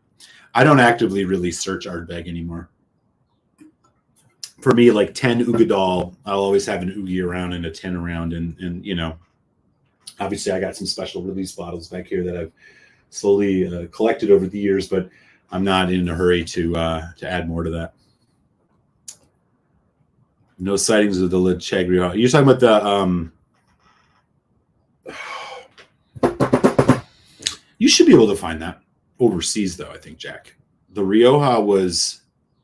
I don't actively really search Ardbeg anymore. For me, like 10 Ugadal, I'll always have an Oogie around and a 10 around. And obviously I got some special release bottles back here that I've slowly collected over the years, but I'm not in a hurry to add more to that. No sightings of the Le Chagrin. You're talking about the... You should be able to find that overseas, though, I think, Jack. The Rioja was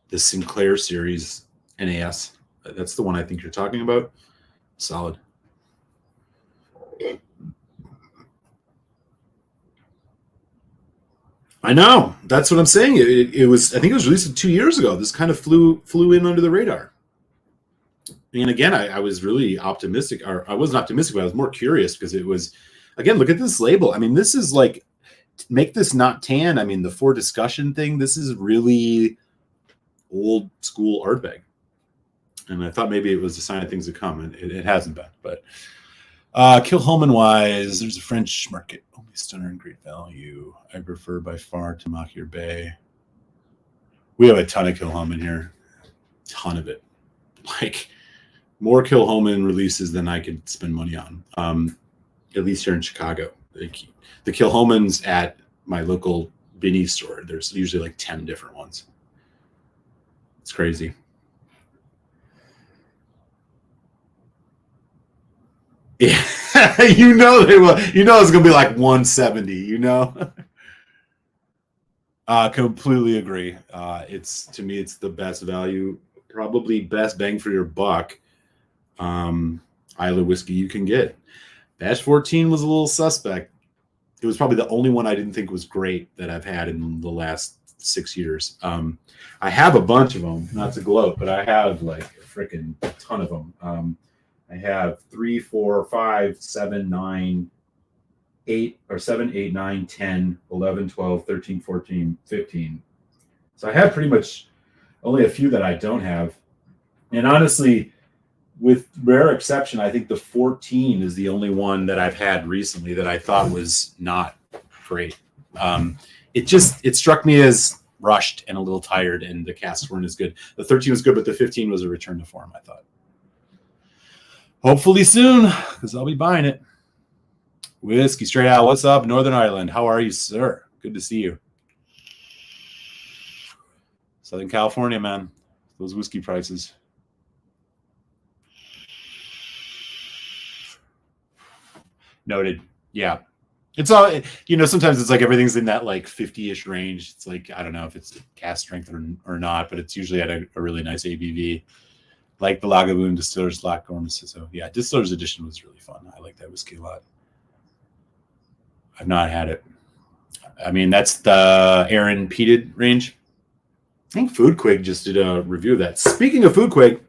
the Sinclair series NAS. That's the one I think you're talking about. Solid. I know. That's what I'm saying. It was. I think it was released 2 years ago. This kind of flew in under the radar. And again, I was really optimistic, or I wasn't optimistic, but I was more curious because it was. Again, look at this label. I mean, this is like, make this not tan. I mean, the for discussion thing. This is really old school Ardbeg. And I thought maybe it was a sign of things to come, and it hasn't been. But Kilchoman wise, there's a French market, only stunner and great value. I prefer by far to Machier Bay. We have a ton of Kilchoman here, ton of it. Like more Kilchoman releases than I could spend money on. At least here in Chicago, the Kilchomans at my local Binny store. There's usually like 10 different ones. It's crazy. Yeah, they will. It's gonna be like 170. Completely agree. To me, it's the best value, probably best bang for your buck. Isla whiskey you can get. Batch 14 was a little suspect. It was probably the only one I didn't think was great that I've had in the last 6 years. I have a bunch of them, not to gloat, but I have like a freaking ton of them. I have 3, 4, 5, 7, 9, 8, or 7, 8, 9, 10, 11, 12, 13, 14, 15. So I have pretty much only a few that I don't have. And honestly, with rare exception, I think the 14 is the only one that I've had recently that I thought was not great. It struck me as rushed and a little tired, and the casks weren't as good. The 13 was good, but the 15 was a return to form, I thought. Hopefully soon, because I'll be buying it. Whiskey Straight Out, what's up, Northern Ireland? How are you, sir? Good to see you. Southern California, man. Those whiskey prices. Noted. Yeah. It's all, sometimes it's like everything's in that like 50-ish range. It's like, I don't know if it's cask strength or not, but it's usually at a really nice ABV. Like the Lagavulin Distillers Lock Gormless. So yeah, Distillers Edition was really fun. I like that whiskey a lot. I've not had it. I mean, that's the Aaron Peated range. I think Food Quig just did a review of that. Speaking of Food Quig,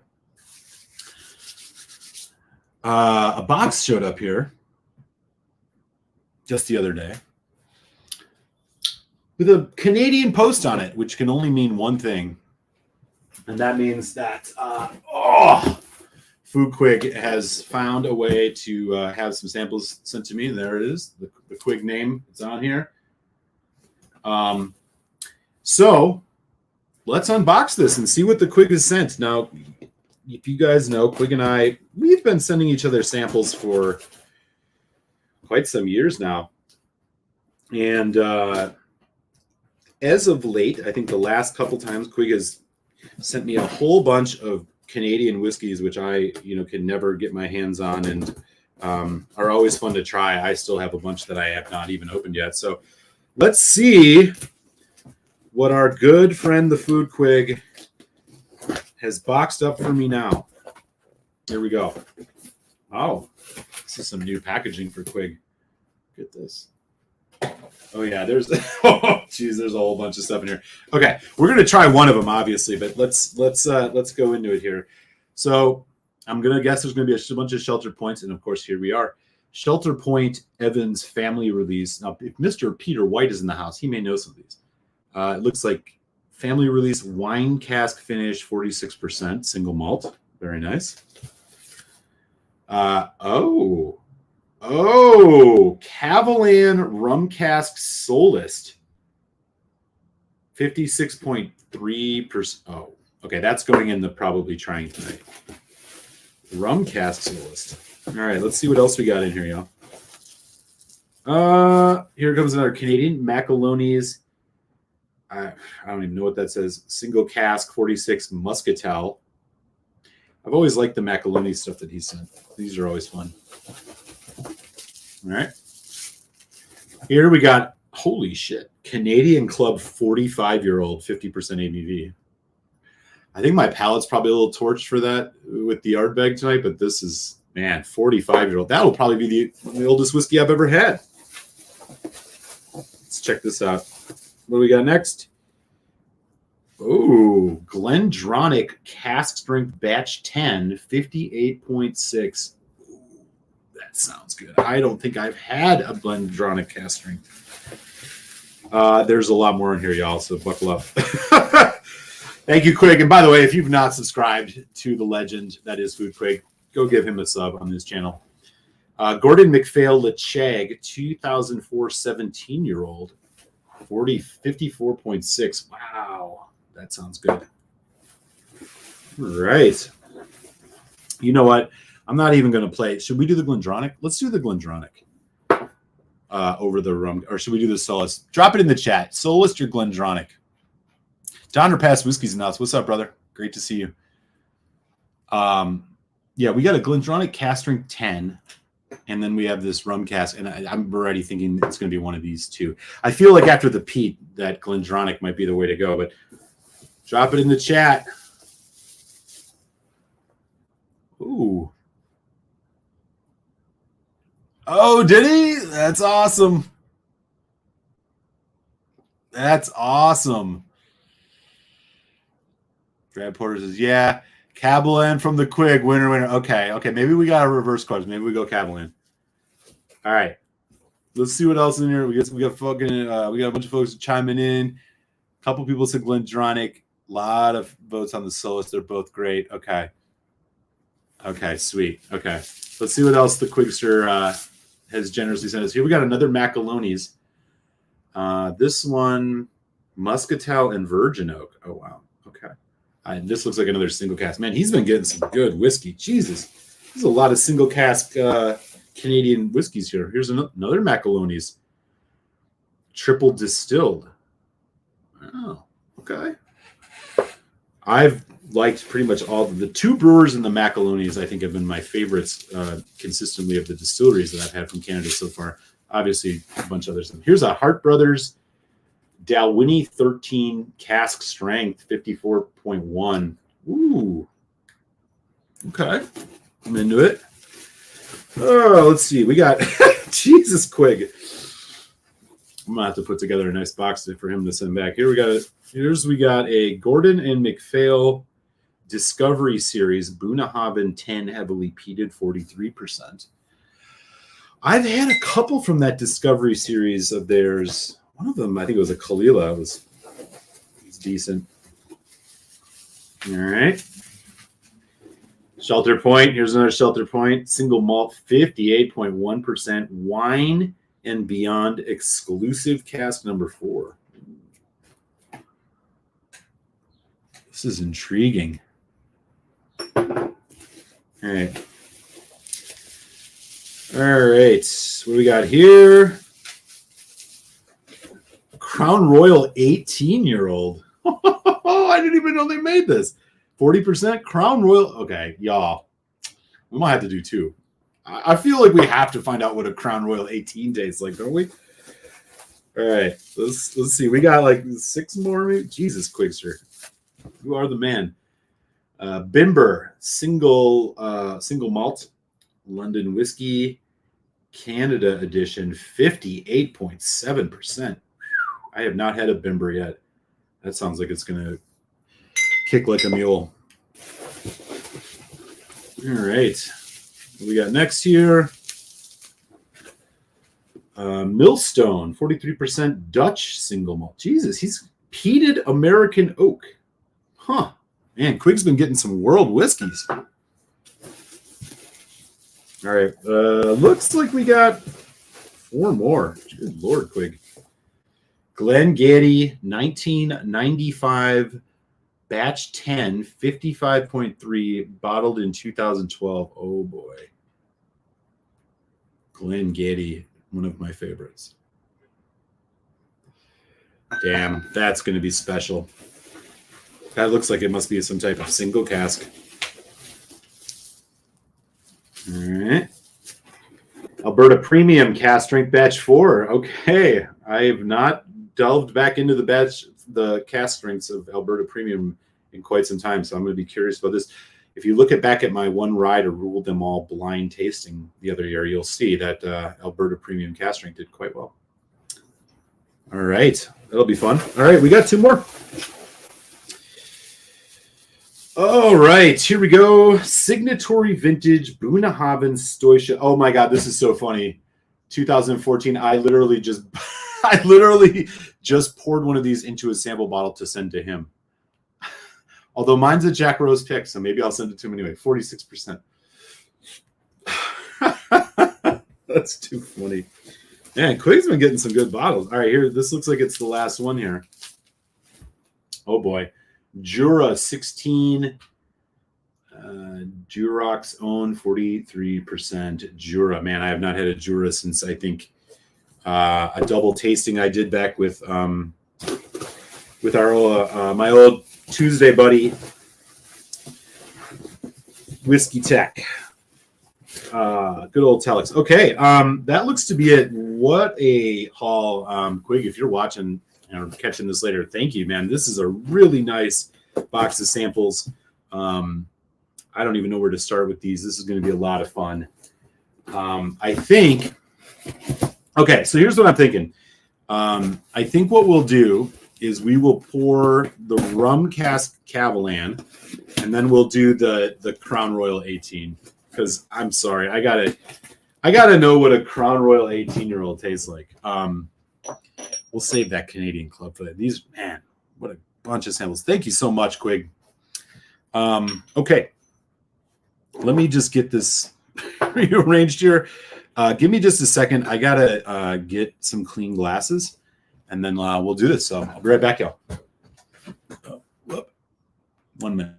a box showed up here just the other day with a Canadian Post on it, which can only mean one thing. And that means that Food Quig has found a way to have some samples sent to me. And there it is, the Quig name. It's on here. So let's unbox this and see what the Quig has sent. Now, if you guys know, Quig and I, we've been sending each other samples for quite some years now. And as of late, I think the last couple times Quig has sent me a whole bunch of Canadian whiskeys, which I, can never get my hands on and are always fun to try. I still have a bunch that I have not even opened yet. So let's see what our good friend, the Food Quig, has boxed up for me now. Here we go. Oh, this is some new packaging for Quig. Get this. Oh yeah, there's there's a whole bunch of stuff in here. Okay, we're gonna try one of them, obviously, but let's go into it here. So I'm gonna guess there's gonna be a bunch of Shelter Points, and of course here we are. Shelter Point Evans family release. Now, if Mr. Peter White is in the house, he may know some of these. It looks like family release wine cask finish, 46% single malt. Very nice. Cavalan Rum Cask Solist. 56.3%. Oh, okay. That's going in the probably trying tonight. Rum Cask Solist. All right. Let's see what else we got in here, y'all. Here comes another Canadian. Macaloni's. I don't even know what that says. Single cask, 46 Muscatel. I've always liked the Macaloni stuff that he sent. These are always fun. All right. Here we got, holy shit, Canadian Club 45-year-old, 50% ABV. I think my palate's probably a little torched for that with the Ardbeg tonight, but this is, man, 45-year-old. That will probably be the oldest whiskey I've ever had. Let's check this out. What do we got next? Oh, Glendronach Cask Strength Batch 10, 58.6. That sounds good. I don't think I've had a Glendronach Cask Strength. There's a lot more in here, y'all, so buckle up. Thank you, Quig. And by the way, if you've not subscribed to the legend that is Food Quig, go give him a sub on his channel. Gordon MacPhail Lechag, 2004 17-year-old, 54.6. Wow. That sounds good. All right. You know what? I'm not even going to play. Should we do the Glendronach? Let's do the Glendronach over the rum. Or should we do the Solus? Drop it in the chat. Solus or Glendronach? Donner Pass Whiskey's in the house. What's up, brother? Great to see you. Yeah, we got a Glendronach Cask Strength 10. And then we have this rum cask, and I'm already thinking it's going to be one of these two. I feel like after the peat, that Glendronach might be the way to go, but drop it in the chat. Ooh. Oh, did he? That's awesome. That's awesome. Brad Porter says, yeah. Cabalan from the Quig, winner. Okay. Maybe we got a reverse cards. Maybe we go Cabalan. All right. Let's see what else is in here. We got a bunch of folks chiming in. A couple people said Glendronach. A lot of votes on the Solus. They're both great. Okay, sweet. Okay. Let's see what else the Quigster has generously sent us. Here we got another Macaloni's. This one, Muscatel and Virgin Oak. Oh, wow. Okay. This looks like another single cask. Man, he's been getting some good whiskey. Jesus. There's a lot of single cask Canadian whiskeys here. Here's another Macaloni's. Triple distilled. Oh, okay. I've liked pretty much all of the two brewers and the Macaloni's, I think, have been my favorites consistently of the distilleries that I've had from Canada so far. Obviously, a bunch of others. Here's a Hart Brothers Dalwhinnie 13 cask strength, 54.1. Ooh. Okay. I'm into it. Oh, let's see. We got Jesus Quig. I'm gonna have to put together a nice box for him to send back. We got a Gordon and MacPhail Discovery Series Bunnahabhain 10 heavily peated, 43%. I've had a couple from that Discovery Series of theirs. One of them, I think it was a Kalila. It was decent. All right. Shelter Point. Here's another Shelter Point. Single malt, 58.1%. Wine and Beyond exclusive cask number 4. This is intriguing. All right. What do we got here? Crown Royal 18-year-old. I didn't even know they made this. 40% Crown Royal. Okay, y'all. We might have to do 2. I feel like we have to find out what a Crown Royal 18 tastes like, don't we? All right, let's see. We got like 6 more. Maybe? Jesus, Quigster, you are the man. Bimber single malt London whiskey Canada edition, 58.7%. I have not had a Bimber yet. That sounds like it's gonna kick like a mule. All right, what we got next here? Millstone, 43% Dutch single malt. Jesus, he's peated American oak. Huh. Man, Quig's been getting some world whiskeys. All right. Looks like we got 4 more. Good Lord, Quig. Glengaddy 1995 batch 10, 55.3, bottled in 2012. Oh boy. Glengaddy, one of my favorites. Damn, that's going to be special. That looks like it must be some type of single cask. All right. Alberta Premium Cask Strength Batch 4. Okay. I have not delved back into the cask strengths of Alberta Premium in quite some time, so I'm going to be curious about this. If you look back at my one ride or ruled them all blind tasting the other year, you'll see that Alberta Premium Cask Strength did quite well. All right. That'll be fun. All right. We got 2 more. All right, here we go. Signatory Vintage Bunnahabhain Stoisha. Oh my God, this is so funny. 2014. I literally just poured one of these into a sample bottle to send to him. Although mine's a Jack Rose pick, so maybe I'll send it to him anyway. 46%. That's too funny. Man, Quig's been getting some good bottles. All right, here. This looks like it's the last one here. Oh boy. Jura 16, Durox own 43%. Jura, man, I have not had a Jura since I think a double tasting I did back with our my old Tuesday buddy, Whiskey Tech. Good old Telex. Okay, that looks to be it. What a haul, Quig. If you're watching or catching this later, thank you, man. This is a really nice box of samples. I don't even know where to start with these. This is going to be a lot of fun. I think. Okay, so here's what I'm thinking. I think what we'll do is we will pour the rum cask Cavalan, and then we'll do the Crown Royal 18. Because I'm sorry, I gotta know what a Crown Royal 18-year-old tastes like. We'll save that Canadian Club for that. These, man, what a bunch of samples. Thank you so much, Quig. Okay, let me just get this rearranged here. Give me just a second. I gotta get some clean glasses, and then we'll do this. So I'll be right back, y'all. Oh, whoop. 1 minute.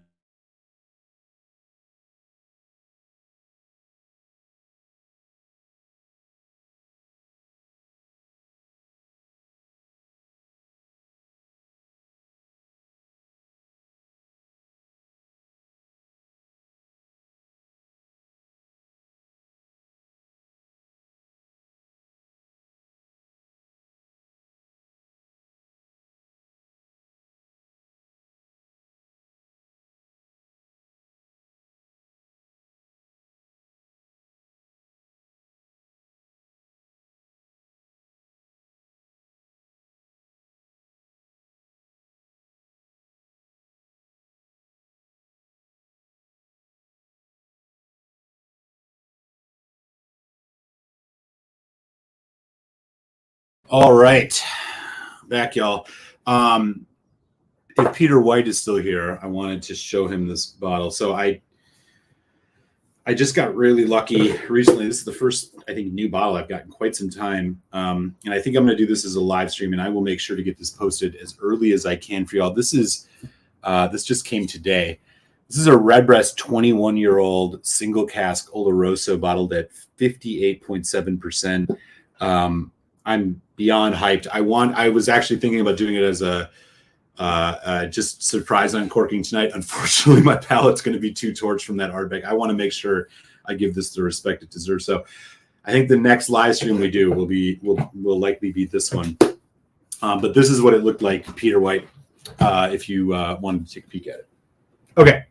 All right, back, y'all. If Peter White is still here, I wanted to show him this bottle. So I just got really lucky recently. This is the first, I think, new bottle I've got in quite some time. And I think I'm going to do this as a live stream, and I will make sure to get this posted as early as I can for y'all. This just came today. This is a Redbreast 21-year-old single cask Oloroso bottled at 58.7%. I'm beyond hyped. I was actually thinking about doing it as a just surprise uncorking tonight. Unfortunately, my palate's going to be too torched from that Ardbeg. I want to make sure I give this the respect it deserves. So I think the next live stream we do will likely be this one. But this is what it looked like, Peter White, if you wanted to take a peek at it. Okay.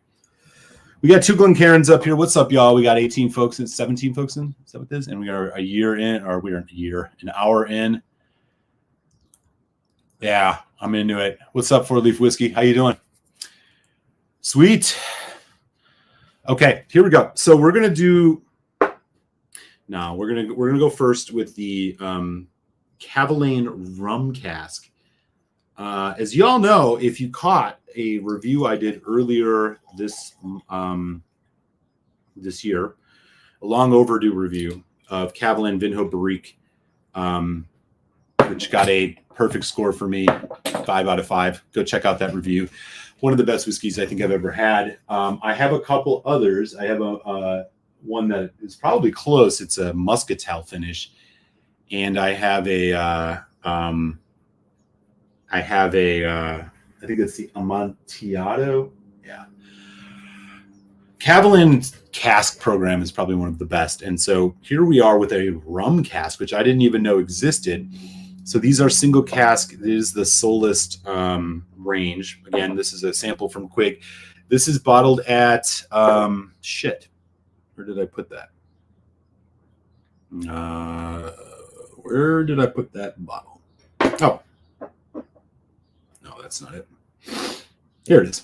We got 2 Glencairns up here. What's up, y'all? We got 18 folks in, 17 folks in. Is that what this is? And we are a year in, or we're an hour in. Yeah, I'm into it. What's up, 4 Leaf Whiskey? How you doing? Sweet. Okay, here we go. So we're gonna do. Now we're gonna go first with the Cavaline rum cask. As y'all know, if you caught a review I did earlier this year, a long overdue review of Cavaline Vinho Barrique, which got a perfect score for me, 5 out of 5. Go check out that review. One of the best whiskeys I think I've ever had. I have a couple others. I have a one that is probably close. It's a muscatel finish, and I have a I think it's the Amontillado. Yeah. Cavaline cask program is probably one of the best. And so here we are with a rum cask, which I didn't even know existed. So these are single cask. This is the Solist range. Again, this is a sample from Quig. This is bottled at, shit. Where did I put that? Where did I put that bottle? Oh. No, that's not it. Here it is.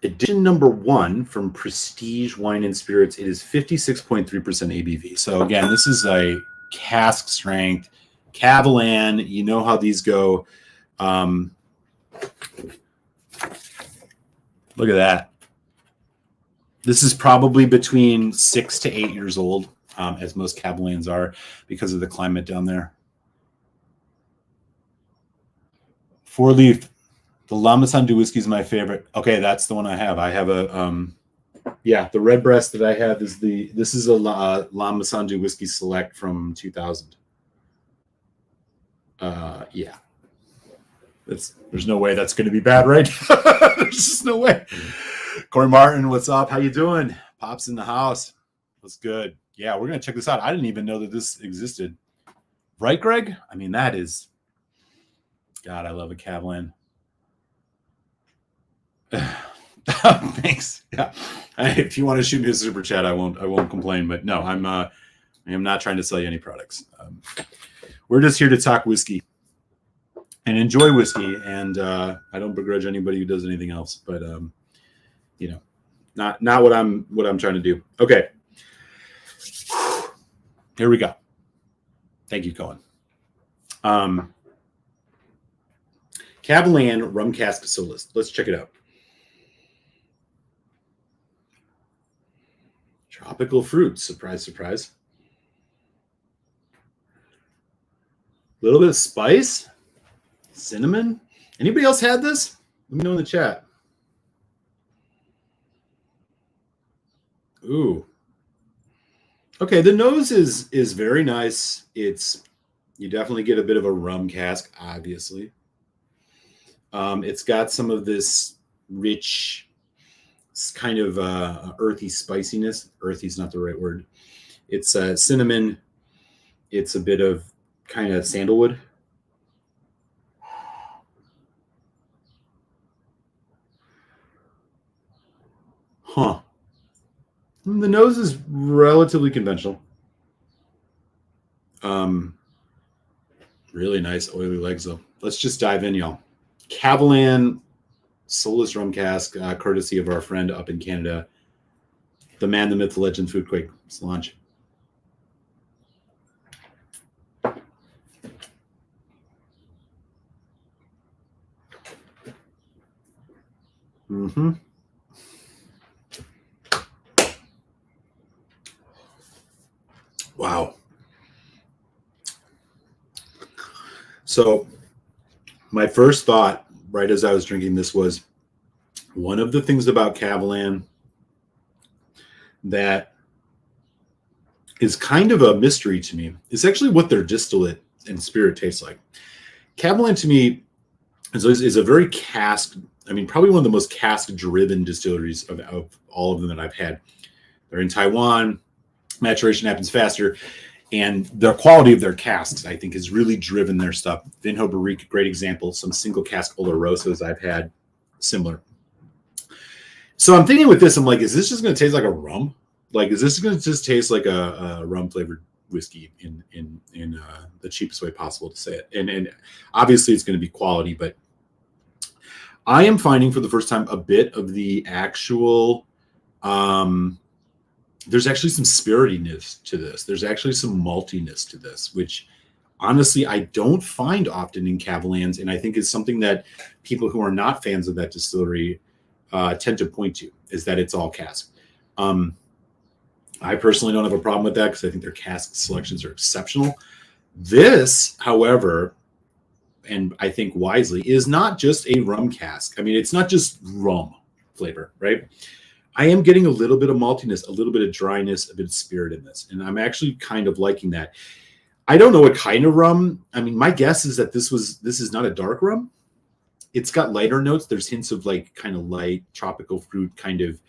Edition number 1 from Prestige Wine and Spirits. It is 56.3% ABV. So again, this is a cask strength Cavaline. You know how these go. Look at that. This is probably between 6 to 8 years old, as most Cavalines are because of the climate down there. 4 Leaf. The Lamasandu whiskey is my favorite. Okay, that's the one I have. I have a, yeah, the red breast that I have is this is a Lamasandu whiskey select from 2000. Yeah. There's no way that's going to be bad, right? There's just no way. Corey Martin, what's up? How you doing? Pop's in the house. What's good? Yeah, we're going to check this out. I didn't even know that this existed. Right, Greg? I mean, that is, God, I love a Cavaline. Thanks. Yeah. If you want to shoot me a super chat, I won't complain. But no, I am not trying to sell you any products. We're just here to talk whiskey and enjoy whiskey. And I don't begrudge anybody who does anything else. But you know, not what I'm trying to do. Okay. Here we go. Thank you, Colin. Cavaline Rum Cask Solist. Let's check it out. Tropical fruits. Surprise, surprise. A little bit of spice. Cinnamon. Anybody else had this? Let me know in the chat. Ooh. Okay, the nose is very nice. You definitely get a bit of a rum cask, obviously. It's got some of this rich kind of earthy spiciness. Earthy is not the right word. It's cinnamon. It's a bit of kind of sandalwood. Huh. The nose is relatively conventional. Really nice oily legs, though. Let's just dive in, y'all. Cavaline Solist Rum Cask, courtesy of our friend up in Canada, the man, the myth, the legend, Food Quig. Let's launch. Mm-hmm. Wow. So my first thought, right as I was drinking this, was one of the things about Cavaline that is kind of a mystery to me. It's actually what their distillate and spirit tastes like. Kavalan to me is a very cask. I mean, probably one of the most cask-driven distilleries of all of them that I've had. They're in Taiwan. Maturation happens faster. And the quality of their casks, I think, has really driven their stuff. Vinho Barrique, great example. Some single cask Olorosos I've had, similar. So I'm thinking with this, I'm like, is this just going to taste like a rum? Like, is this going to just taste like a rum-flavored whiskey in the cheapest way possible to say it? And obviously, it's going to be quality, but I am finding for the first time a bit of the actual... there's actually some spiritiness to this. There's actually some maltiness to this, which honestly I don't find often in Kavalans, and I think is something that people who are not fans of that distillery tend to point to, is that it's all cask. I personally don't have a problem with that because I think their cask selections are exceptional. This, however, and I think wisely, is not just a rum cask. I mean, it's not just rum flavor, right? I am getting a little bit of maltiness, a little bit of dryness, a bit of spirit in this. And I'm actually kind of liking that. I don't know what kind of rum. I mean, my guess is that this is not a dark rum. It's got lighter notes. There's hints of like kind of light tropical fruit, kind of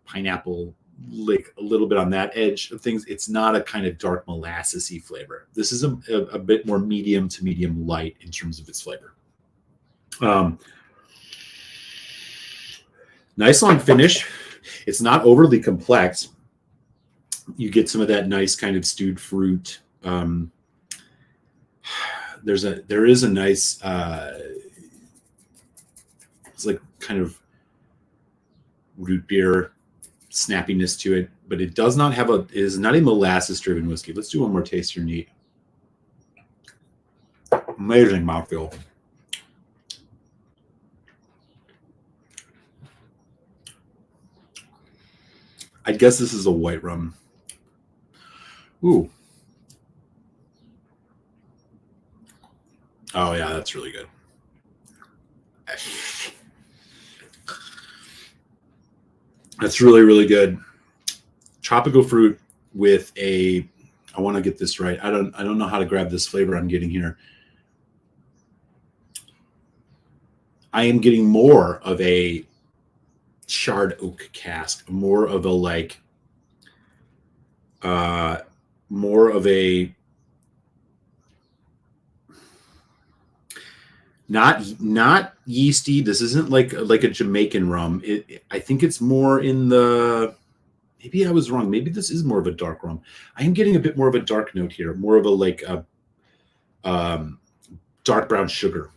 pineapple, like a little bit on that edge of things. It's not a kind of dark molassesy flavor. This is a bit more medium to medium light in terms of its flavor. Nice long finish. It's not overly complex. You get some of that nice kind of stewed fruit. There is a nice it's like kind of root beer snappiness to it, but it does not have it is not a molasses driven whiskey. Let's do one more taste here, neat. Amazing mouthfeel. I guess this is a white rum. Ooh. Oh, yeah, that's really good. That's really, really good. Tropical fruit with I want to get this right. I don't know how to grab this flavor I'm getting here. I am getting more of a charred oak cask, more of a not yeasty. This isn't like a Jamaican rum. I think it's more in the, maybe I was wrong. Maybe this is more of a dark rum. I am getting a bit more of a dark note here, more of a dark brown sugar.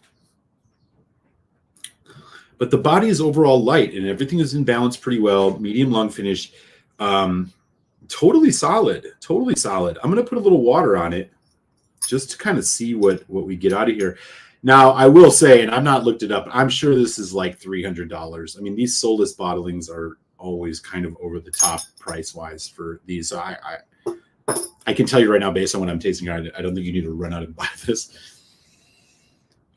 But the body is overall light and everything is in balance pretty well. Medium long finish. Totally solid. Totally solid. I'm going to put a little water on it just to kind of see what we get out of here. Now, I will say, and I've not looked it up, I'm sure this is like $300. I mean, these Solus bottlings are always kind of over the top price-wise for these. So I can tell you right now, based on what I'm tasting, I don't think you need to run out and buy this.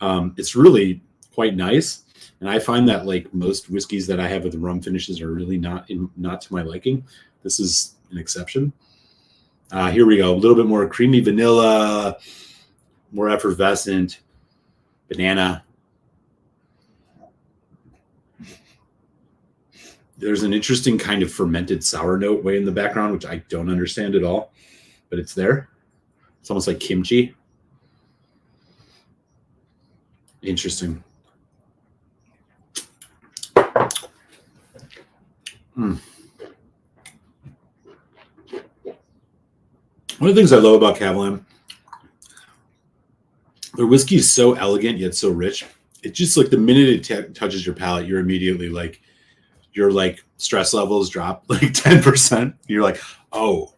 It's really quite nice. And I find that like most whiskeys that I have with the rum finishes are really not to my liking. This is an exception. Here we go. A little bit more creamy vanilla, more effervescent, banana. There's an interesting kind of fermented sour note way in the background, which I don't understand at all, but it's there. It's almost like kimchi. Interesting. One of the things I love about Kavalan, their whiskey is so elegant yet so rich. It's just like the minute it touches your palate, you're immediately like, your like stress levels drop like 10%. You're like, oh,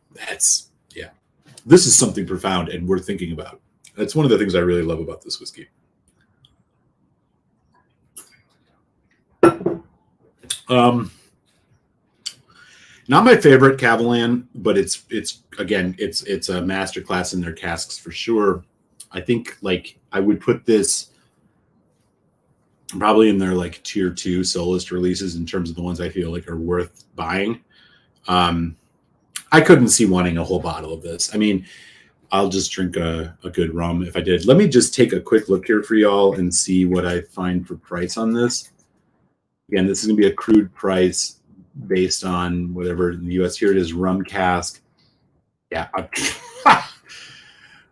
this is something profound and worth thinking about. That's one of the things I really love about this whiskey. Not my favorite Kavalan, but it's a masterclass in their casks for sure. I think like I would put this probably in their like tier 2 soloist releases in terms of the ones I feel like are worth buying. I couldn't see wanting a whole bottle of this. I mean, I'll just drink a good rum if I did. Let me just take a quick look here for y'all and see what I find for price on this. Again, this is going to be a crude price based on whatever in the U.S. Here it is, rum cask. Yeah.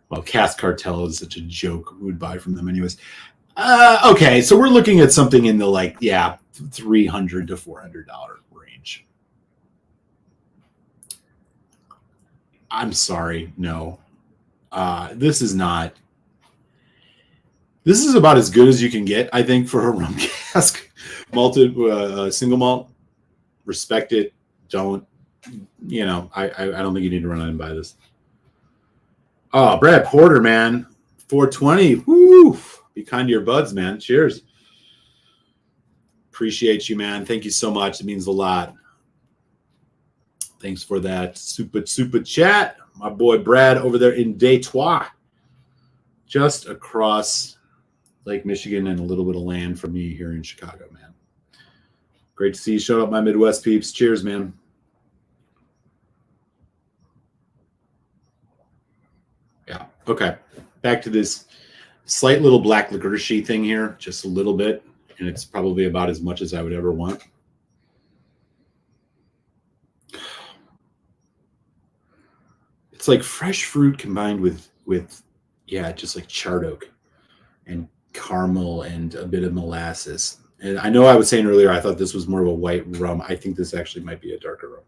Well, Cask Cartel is such a joke. Who would buy from them anyways? Okay, so we're looking at something in the $300 to $400 range. I'm sorry, no. This is not. This is about as good as you can get, I think, for a rum cask. Malted single malt. Respect it. Don't. I don't think you need to run out and buy this. Oh, Brad Porter, man. 420. Woo! Be kind to your buds, man. Cheers. Appreciate you, man. Thank you so much. It means a lot. Thanks for that super chat. My boy Brad over there in Detroit. Just across Lake Michigan and a little bit of land from me here in Chicago, man. Great to see you showing up, my Midwest peeps. Cheers, man. Yeah. Okay. Back to this slight little black licorice-y thing here, just a little bit, and it's probably about as much as I would ever want. It's like fresh fruit combined with just like charred oak and caramel and a bit of molasses. And I know I was saying earlier I thought this was more of a white rum. I think this actually might be a darker rum.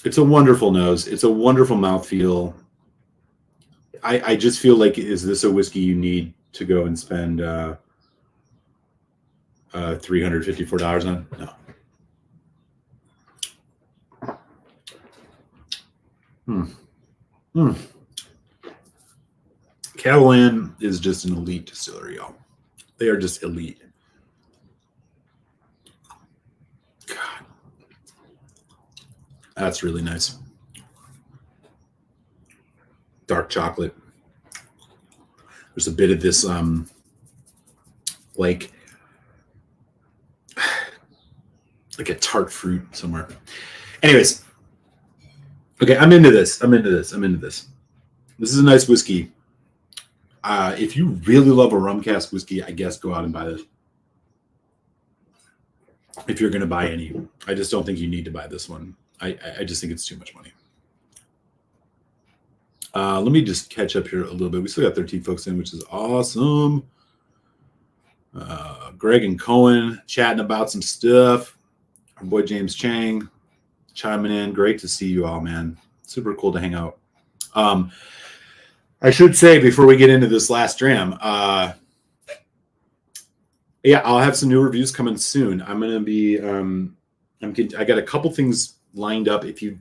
It's a wonderful nose. It's a wonderful mouthfeel. I just feel like, is this a whiskey you need to go and spend $354 on? No. Catalan is just an elite distillery, y'all. They are just elite. God. That's really nice. Dark chocolate. There's a bit of this like a tart fruit somewhere. Anyways. Okay, I'm into this. This is a nice whiskey. If you really love a rum cask whiskey, I guess go out and buy this. If you're going to buy any. I just don't think you need to buy this one. I just think it's too much money. Let me just catch up here a little bit. We still got 13 folks in, which is awesome. Greg and Cohen chatting about some stuff. Our boy James Chang chiming in. Great to see you all, man. Super cool to hang out. I should say before we get into this last dram, yeah, I'll have some new reviews coming soon. I'm going to be, I got a couple things lined up. If you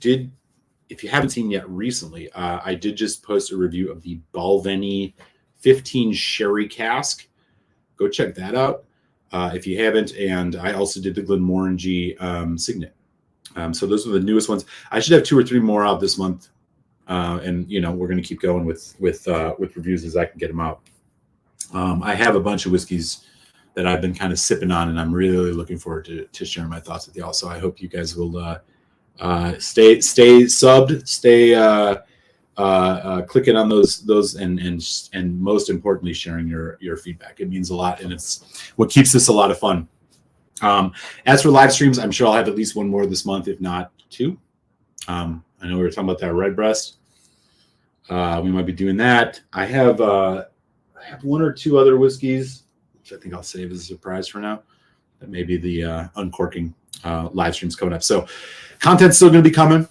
haven't seen yet recently, I did just post a review of the Balvenie 15 Sherry Cask. Go check that out if you haven't. And I also did the Glenmorangie Signet. So those are the newest ones. I should have 2 or 3 more out this month. And we're going to keep going with reviews as I can get them out. I have a bunch of whiskeys that I've been kind of sipping on, and I'm really looking forward to sharing my thoughts with y'all. So I hope you guys will stay subbed, stay clicking on those, and most importantly, sharing your feedback. It means a lot, and it's what keeps this a lot of fun. As for live streams, I'm sure I'll have at least one more this month, if not 2. I know we were talking about that Redbreast. We might be doing that. I have 1 or 2 other whiskeys, which I think I'll save as a surprise for now. That may be the uncorking live streams coming up. So content's still going to be coming.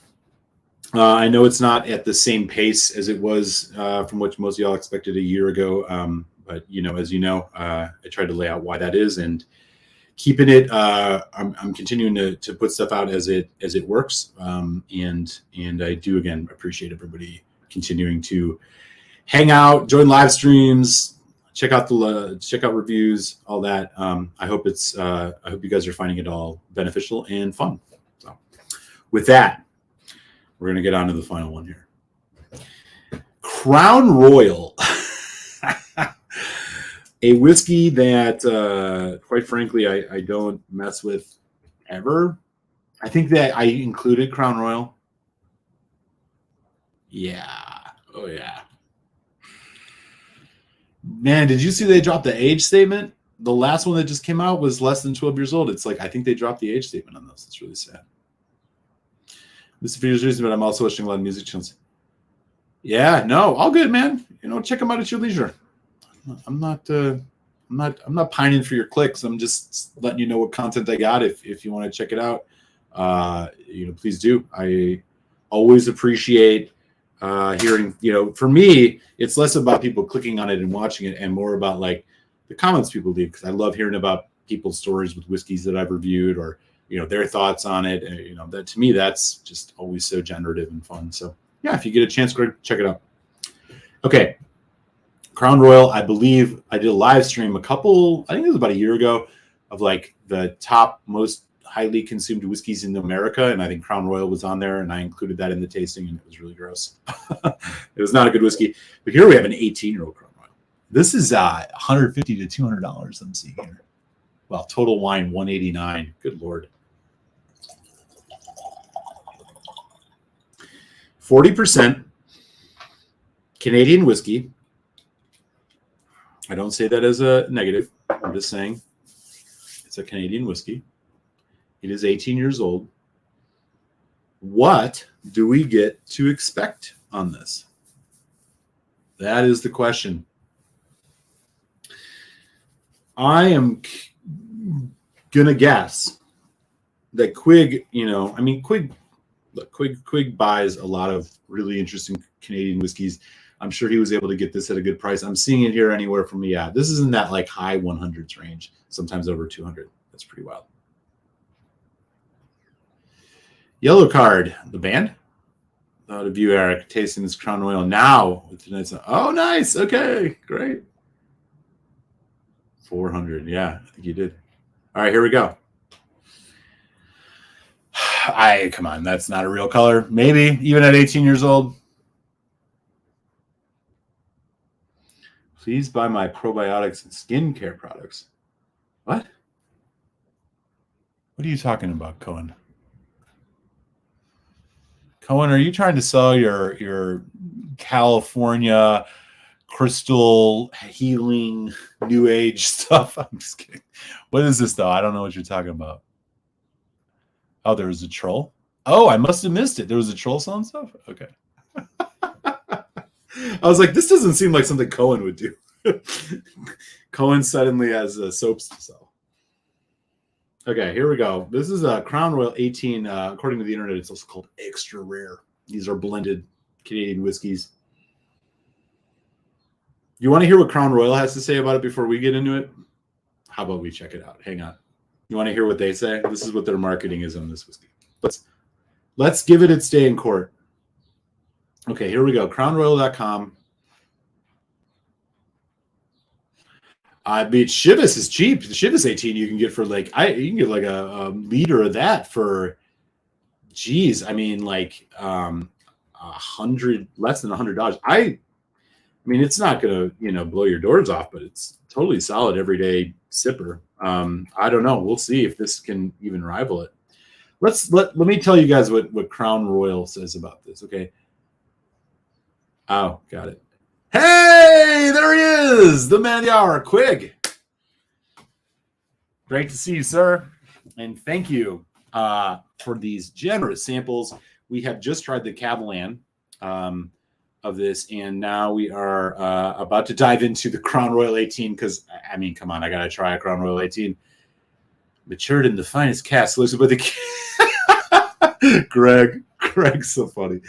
I know it's not at the same pace as it was from what most of y'all expected a year ago. But as you know, I tried to lay out why that is, and keeping it. I'm continuing to put stuff out as it works. And I do again appreciate everybody continuing to hang out, join live streams, check out reviews, all that. I hope you guys are finding it all beneficial and fun. So with that, we're going to get on to the final one here. Crown Royal. A whiskey that, quite frankly, I don't mess with ever. I think that I included Crown Royal. Yeah. Oh, yeah. Man, did you see they dropped the age statement? The last one that just came out was less than 12 years old. It's like, I think they dropped the age statement on those. It's really sad. This is a few reason, but I'm also watching a lot of music channels. Yeah, no, all good, man. You know, check them out at your leisure. I'm not pining for your clicks. I'm just letting you know what content I got. If you want to check it out, you know, please do. I always appreciate hearing. You know, for me, it's less about people clicking on it and watching it, and more about like the comments people leave, because I love hearing about people's stories with whiskeys that I've reviewed, or you know, their thoughts on it. And, you know, that to me, that's just always so generative and fun. So yeah, if you get a chance, go check it out. Okay. Crown Royal, I believe I did a live stream I think it was about a year ago, of like the top most highly consumed whiskeys in America. And I think Crown Royal was on there, and I included that in the tasting, and it was really gross. It was not a good whiskey. But here we have an 18-year-old Crown Royal. This is $150 to $200 I'm seeing here. Well, total wine, $189. Good Lord. 40% Canadian whiskey. I don't say that as a negative. I'm just saying it's a Canadian whiskey. It is 18 years old. What do we get to expect on this? That is the question. I am going to guess that Quig, you know, I mean, Quig buys a lot of really interesting Canadian whiskeys. I'm sure he was able to get this at a good price. I'm seeing it here anywhere from, yeah, this is in that like high 100s range, sometimes over 200. That's pretty wild. Yellow card, the band. To view Eric tasting this Crown Royal now with tonight's. Oh, nice. Okay, great. 400. Yeah, I think you did. All right, here we go. Come on, that's not a real color. Maybe even at 18 years old. Please buy my probiotics and skincare products. What? What are you talking about, Cohen? Cohen, are you trying to sell your California crystal healing new age stuff? I'm just kidding. What is this though? I don't know what you're talking about. Oh, there was a troll. Oh, I must have missed it. There was a troll selling stuff. Okay. I was like, this doesn't seem like something Cohen would do. Cohen suddenly has soaps to sell. Okay, here we go. This is a Crown Royal 18. According to the internet, it's also called extra rare. These are blended Canadian whiskeys. You want to hear what Crown Royal has to say about it before we get into it? How about we check it out? Hang on. You want to hear what they say? This is what their marketing is on this whiskey. Let's give it its day in court. Okay, here we go. CrownRoyal.com. I mean, Chivas is cheap. The Chivas 18 you can get for like you can get like a liter of that for, geez, I mean like $100, less than $100. I mean, it's not gonna blow your doors off, but it's totally solid everyday sipper. I don't know. We'll see if this can even rival it. Let me tell you guys what Crown Royal says about this. Okay. Oh, got it. Hey, there he is, the man of the hour, Quig. Great to see you, sir. And thank you for these generous samples. We have just tried the Cavalan of this, and now we are about to dive into the Crown Royal 18 because, I mean, come on, I got to try a Crown Royal 18. Matured in the finest cask. Listen, but the Greg's so funny.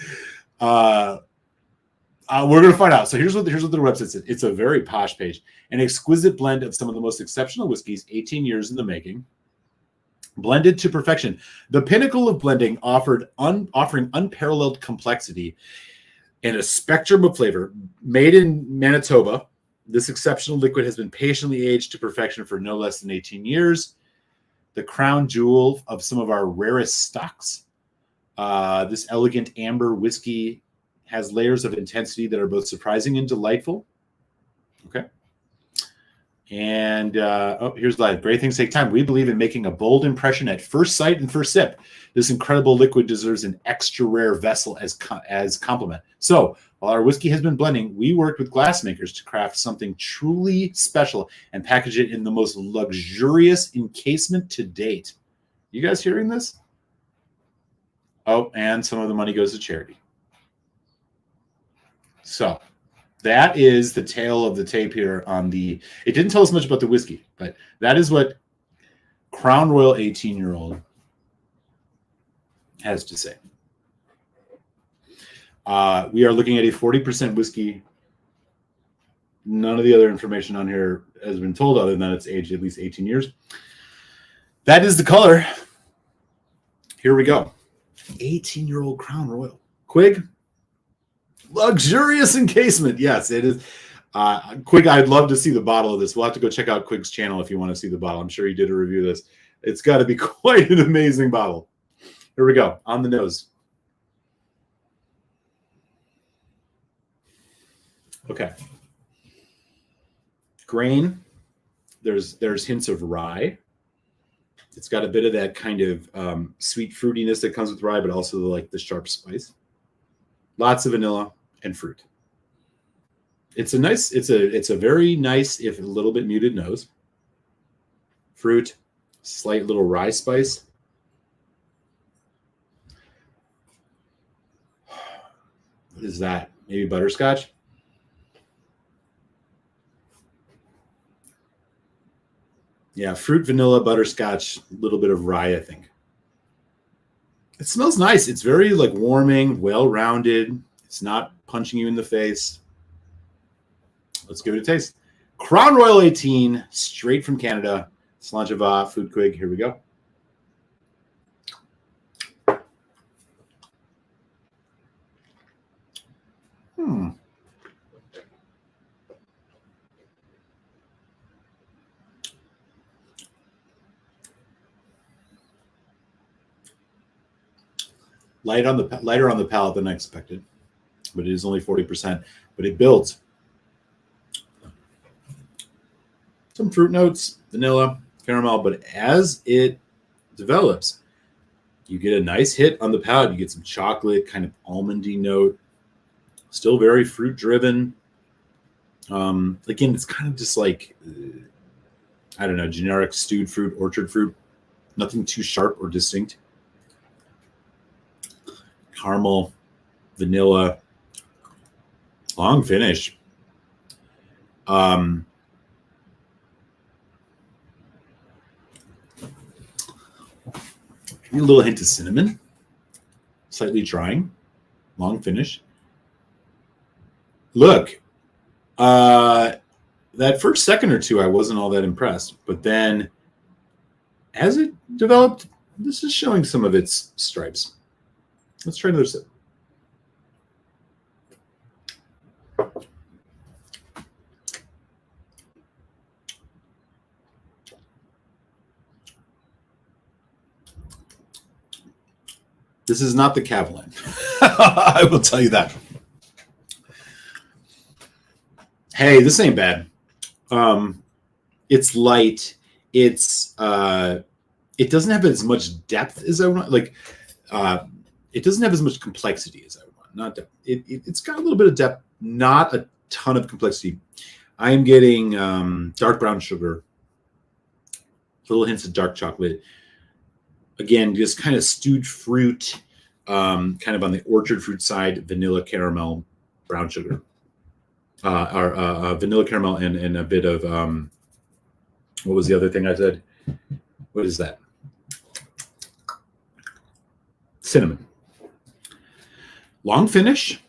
We're going to find out. So here's what the website says. It's a very posh page. An exquisite blend of some of the most exceptional whiskeys, 18 years in the making, blended to perfection. The pinnacle of blending, offering unparalleled complexity and a spectrum of flavor. Made in Manitoba, this exceptional liquid has been patiently aged to perfection for no less than 18 years. The crown jewel of some of our rarest stocks. This elegant amber whiskey has layers of intensity that are both surprising and delightful. Okay. And here's live. Great things take time. We believe in making a bold impression at first sight and first sip. This incredible liquid deserves an extra rare vessel as compliment. So while our whiskey has been blending, we worked with glassmakers to craft something truly special and package it in the most luxurious encasement to date. You guys hearing this? Oh, and some of the money goes to charity. So that is the tale of the tape here on the, it didn't tell us much about the whiskey, but that is what Crown Royal 18-year-old has to say. We are looking at a 40% whiskey. None of the other information on here has been told other than it's aged at least 18 years. That is the color. Here we go. 18-year-old Crown Royal. Quig. Luxurious encasement. Yes, it is. Quig, I'd love to see the bottle of this. We'll have to go check out Quig's channel if you want to see the bottle. I'm sure he did a review of this. It's got to be quite an amazing bottle. Here we go. On the nose. Okay. Grain. There's hints of rye. It's got a bit of that kind of sweet fruitiness that comes with rye, but also like the sharp spice. Lots of vanilla and fruit. It's a very nice, if a little bit muted nose. Fruit, slight little rye spice. What is that? Maybe butterscotch? Yeah, fruit, vanilla, butterscotch, a little bit of rye, I think. It smells nice. It's very like warming, well-rounded. It's not punching you in the face. Let's give it a taste. Crown Royal 18, straight from Canada. Slanjava, Food Quig. Here we go. Lighter on the palate than I expected, but it is only 40%. But it builds some fruit notes, vanilla, caramel. But as it develops, you get a nice hit on the palate. You get some chocolate, kind of almondy note. Still very fruit driven. Again, it's kind of just like I don't know, generic stewed fruit, orchard fruit. Nothing too sharp or distinct. Caramel, vanilla, long finish. A little hint of cinnamon, slightly drying, long finish. Look, that first second or two, I wasn't all that impressed, but then as it developed, this is showing some of its stripes. Let's try another sip. This is not the Cavalan. I will tell you that. Hey, this ain't bad. It's light. It doesn't have as much depth as I want. Like, it doesn't have as much complexity as I want. Not depth. It's got a little bit of depth, not a ton of complexity. I'm getting dark brown sugar, little hints of dark chocolate. Again, just kind of stewed fruit, kind of on the orchard fruit side, vanilla caramel, brown sugar, or vanilla caramel and a bit of what was the other thing I said? What is that? Cinnamon. Long finish.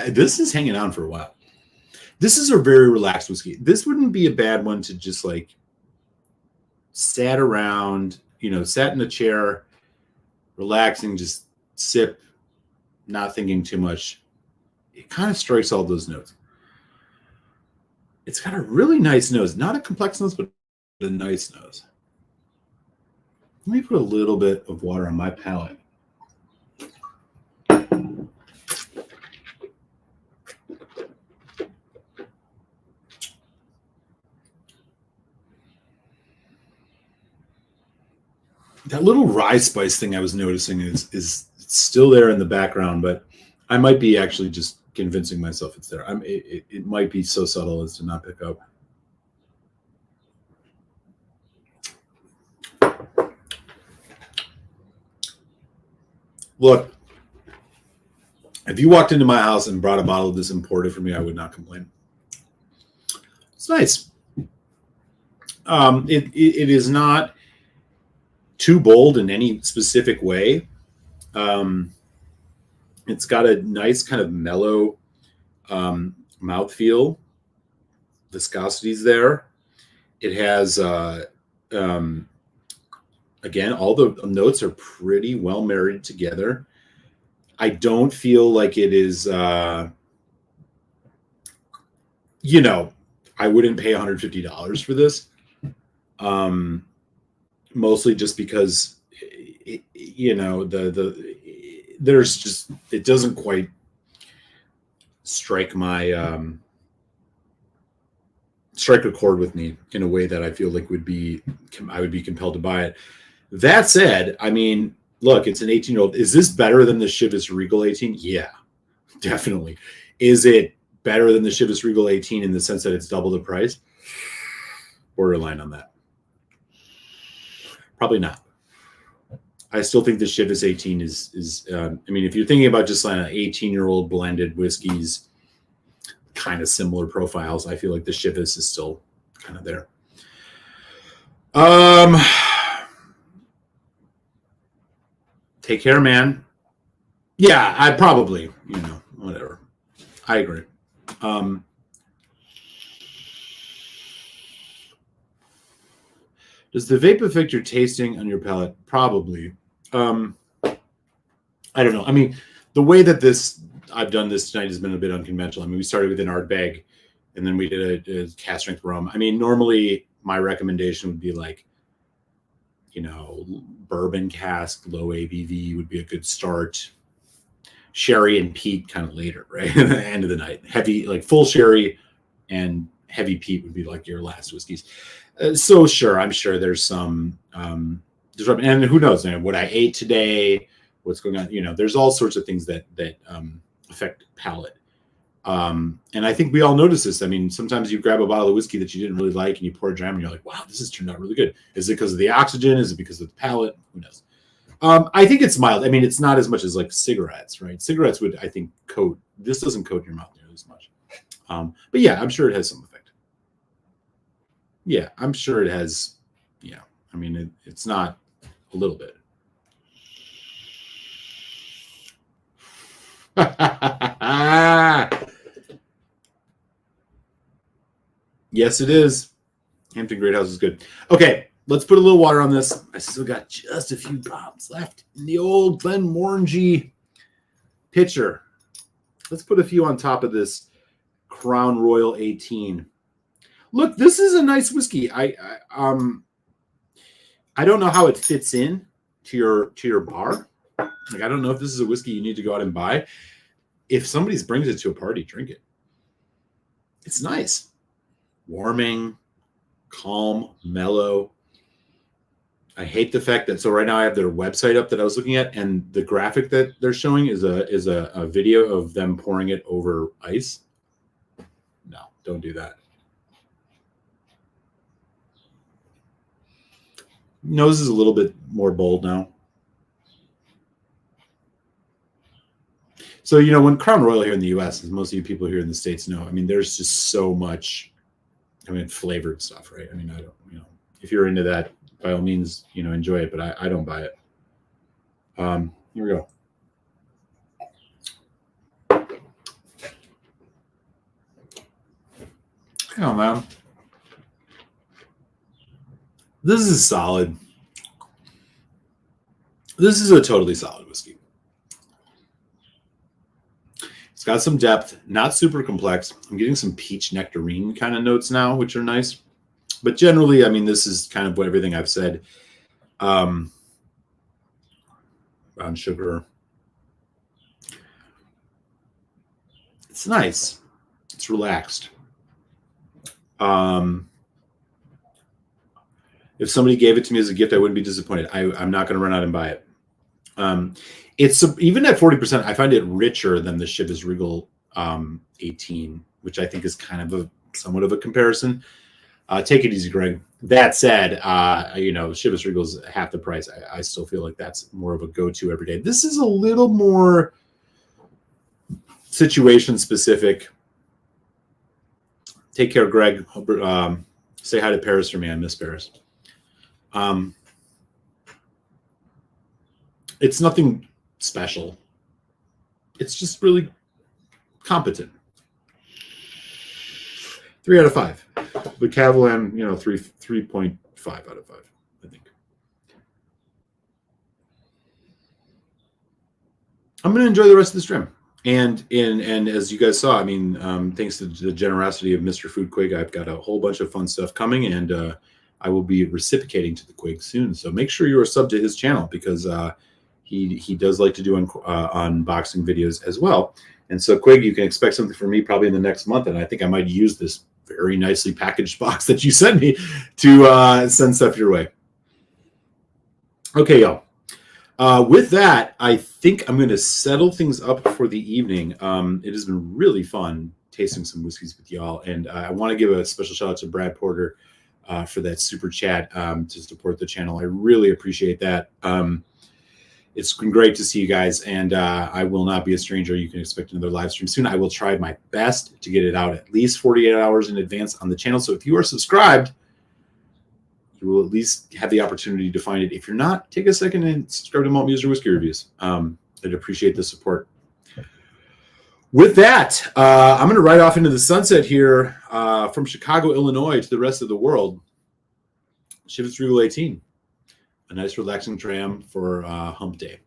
This is hanging on for a while. This is a very relaxed whiskey. This wouldn't be a bad one to just like sat around, sat in a chair, relaxing, just sip, not thinking too much. It kind of strikes all those notes. It's got a really nice nose, not a complex nose, but a nice nose. Let me put a little bit of water on my palate. That little rye spice thing I was noticing is still there in the background, but I might be actually just convincing myself it's there. It might be so subtle as to not pick up. Look, if you walked into my house and brought a bottle of this imported for me, I would not complain. It's nice. It is not too bold in any specific way. It's got a nice kind of mellow mouthfeel. Viscosity's there. It has, again, all the notes are pretty well married together. I don't feel like it is, I wouldn't pay $150 for this. Mostly just because, there's just, it doesn't quite strike strike a chord with me in a way that I feel like I would be compelled to buy it. That said, I mean, look, it's an 18-year-old. Is this better than the Chivas Regal 18? Yeah, definitely. Is it better than the Chivas Regal 18 in the sense that it's double the price? Borderline on that. Probably not. I still think the Chivas 18 is if you're thinking about just like an 18-year-old blended whiskeys, kind of similar profiles, I feel like the Chivas is still kind of there. Take care, man. Yeah, I probably, whatever. I agree. Does the vape affect your tasting on your palate? Probably. I don't know. I mean, the way that I've done this tonight has been a bit unconventional. I mean, we started with an Ardbeg, and then we did a cast strength rum. I mean, normally my recommendation would be like, bourbon cask, low ABV would be a good start. Sherry and peat kind of later, right? At the end of the night. Heavy, like full sherry and heavy peat would be like your last whiskeys. So sure, I'm sure there's some disruption. And who knows, what I ate today, what's going on, there's all sorts of things that affect palate. And I think we all notice this. I mean, sometimes you grab a bottle of whiskey that you didn't really like and you pour a dram and you're like, wow, this has turned out really good. Is it because of the oxygen? Is it because of the palate? Who knows? I think it's mild. I mean, it's not as much as like cigarettes, right? Cigarettes would, I think, coat. This doesn't coat your mouth nearly as much. But yeah, I'm sure it has some effect. Yeah, I'm sure it has. Yeah, I mean, it's not a little bit. Yes, it is. Hampton Great House is good. Okay, let's put a little water on this. I still got just a few drops left in the old Glenmorangie pitcher. Let's put a few on top of this Crown Royal 18. Look, this is a nice whiskey. I don't know how it fits in to your bar. Like, I don't know if this is a whiskey you need to go out and buy. If somebody brings it to a party, drink it. It's nice. Warming, calm, mellow. I hate the fact that, so right now I have their website up that I was looking at, and the graphic that they're showing is a video of them pouring it over ice. No, don't do that. Nose is a little bit more bold now. So, when Crown Royal here in the U.S., as most of you people here in the States know, I mean, there's just so much, flavored stuff, right? I mean, I don't, if you're into that, by all means, enjoy it, but I don't buy it. Here we go. Come on, man. This is solid. This is a totally solid whiskey. It's got some depth, not super complex. I'm getting some peach nectarine kind of notes now, which are nice. But generally, I mean, this is kind of what everything I've said on sugar. It's nice. It's relaxed. If somebody gave it to me as a gift, I wouldn't be disappointed. I'm not going to run out and buy it. It's even at 40%, I find it richer than the Chivas Regal 18, which I think is kind of somewhat of a comparison. Take it easy, Greg. That said, Chivas Regal's half the price. I still feel like that's more of a go-to every day. This is a little more situation specific. Take care, Greg. Say hi to Paris for me. I miss Paris. It's nothing special. It's just really competent. 3 out of 5. The Cavalan, 3.5 out of 5, I think. I'm going to enjoy the rest of the stream. And as you guys saw, I mean, thanks to the generosity of Mr. Food Quig, I've got a whole bunch of fun stuff coming, and I will be reciprocating to the Quig soon. So make sure you are subbed to his channel, because he does like to do unboxing videos as well. And so, Quig, you can expect something from me probably in the next month, and I think I might use this very nicely packaged box that you sent me to send stuff your way. Okay, y'all. With that, I think I'm going to settle things up for the evening. It has been really fun tasting some whiskeys with y'all, and I want to give a special shout out to Brad Porter for that super chat to support the channel. I really appreciate that. It's been great to see you guys, and I will not be a stranger. You can expect another live stream soon. I will try my best to get it out at least 48 hours in advance on the channel. So if you are subscribed, you will at least have the opportunity to find it. If you're not, take a second and subscribe to Malt Muser Whiskey Reviews. I'd appreciate the support. With that, I'm going to ride off into the sunset here from Chicago, Illinois to the rest of the world. Chivas Regal 18. A nice relaxing dram for hump day.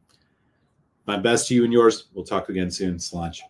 My best to you and yours. We'll talk again soon. Slanch.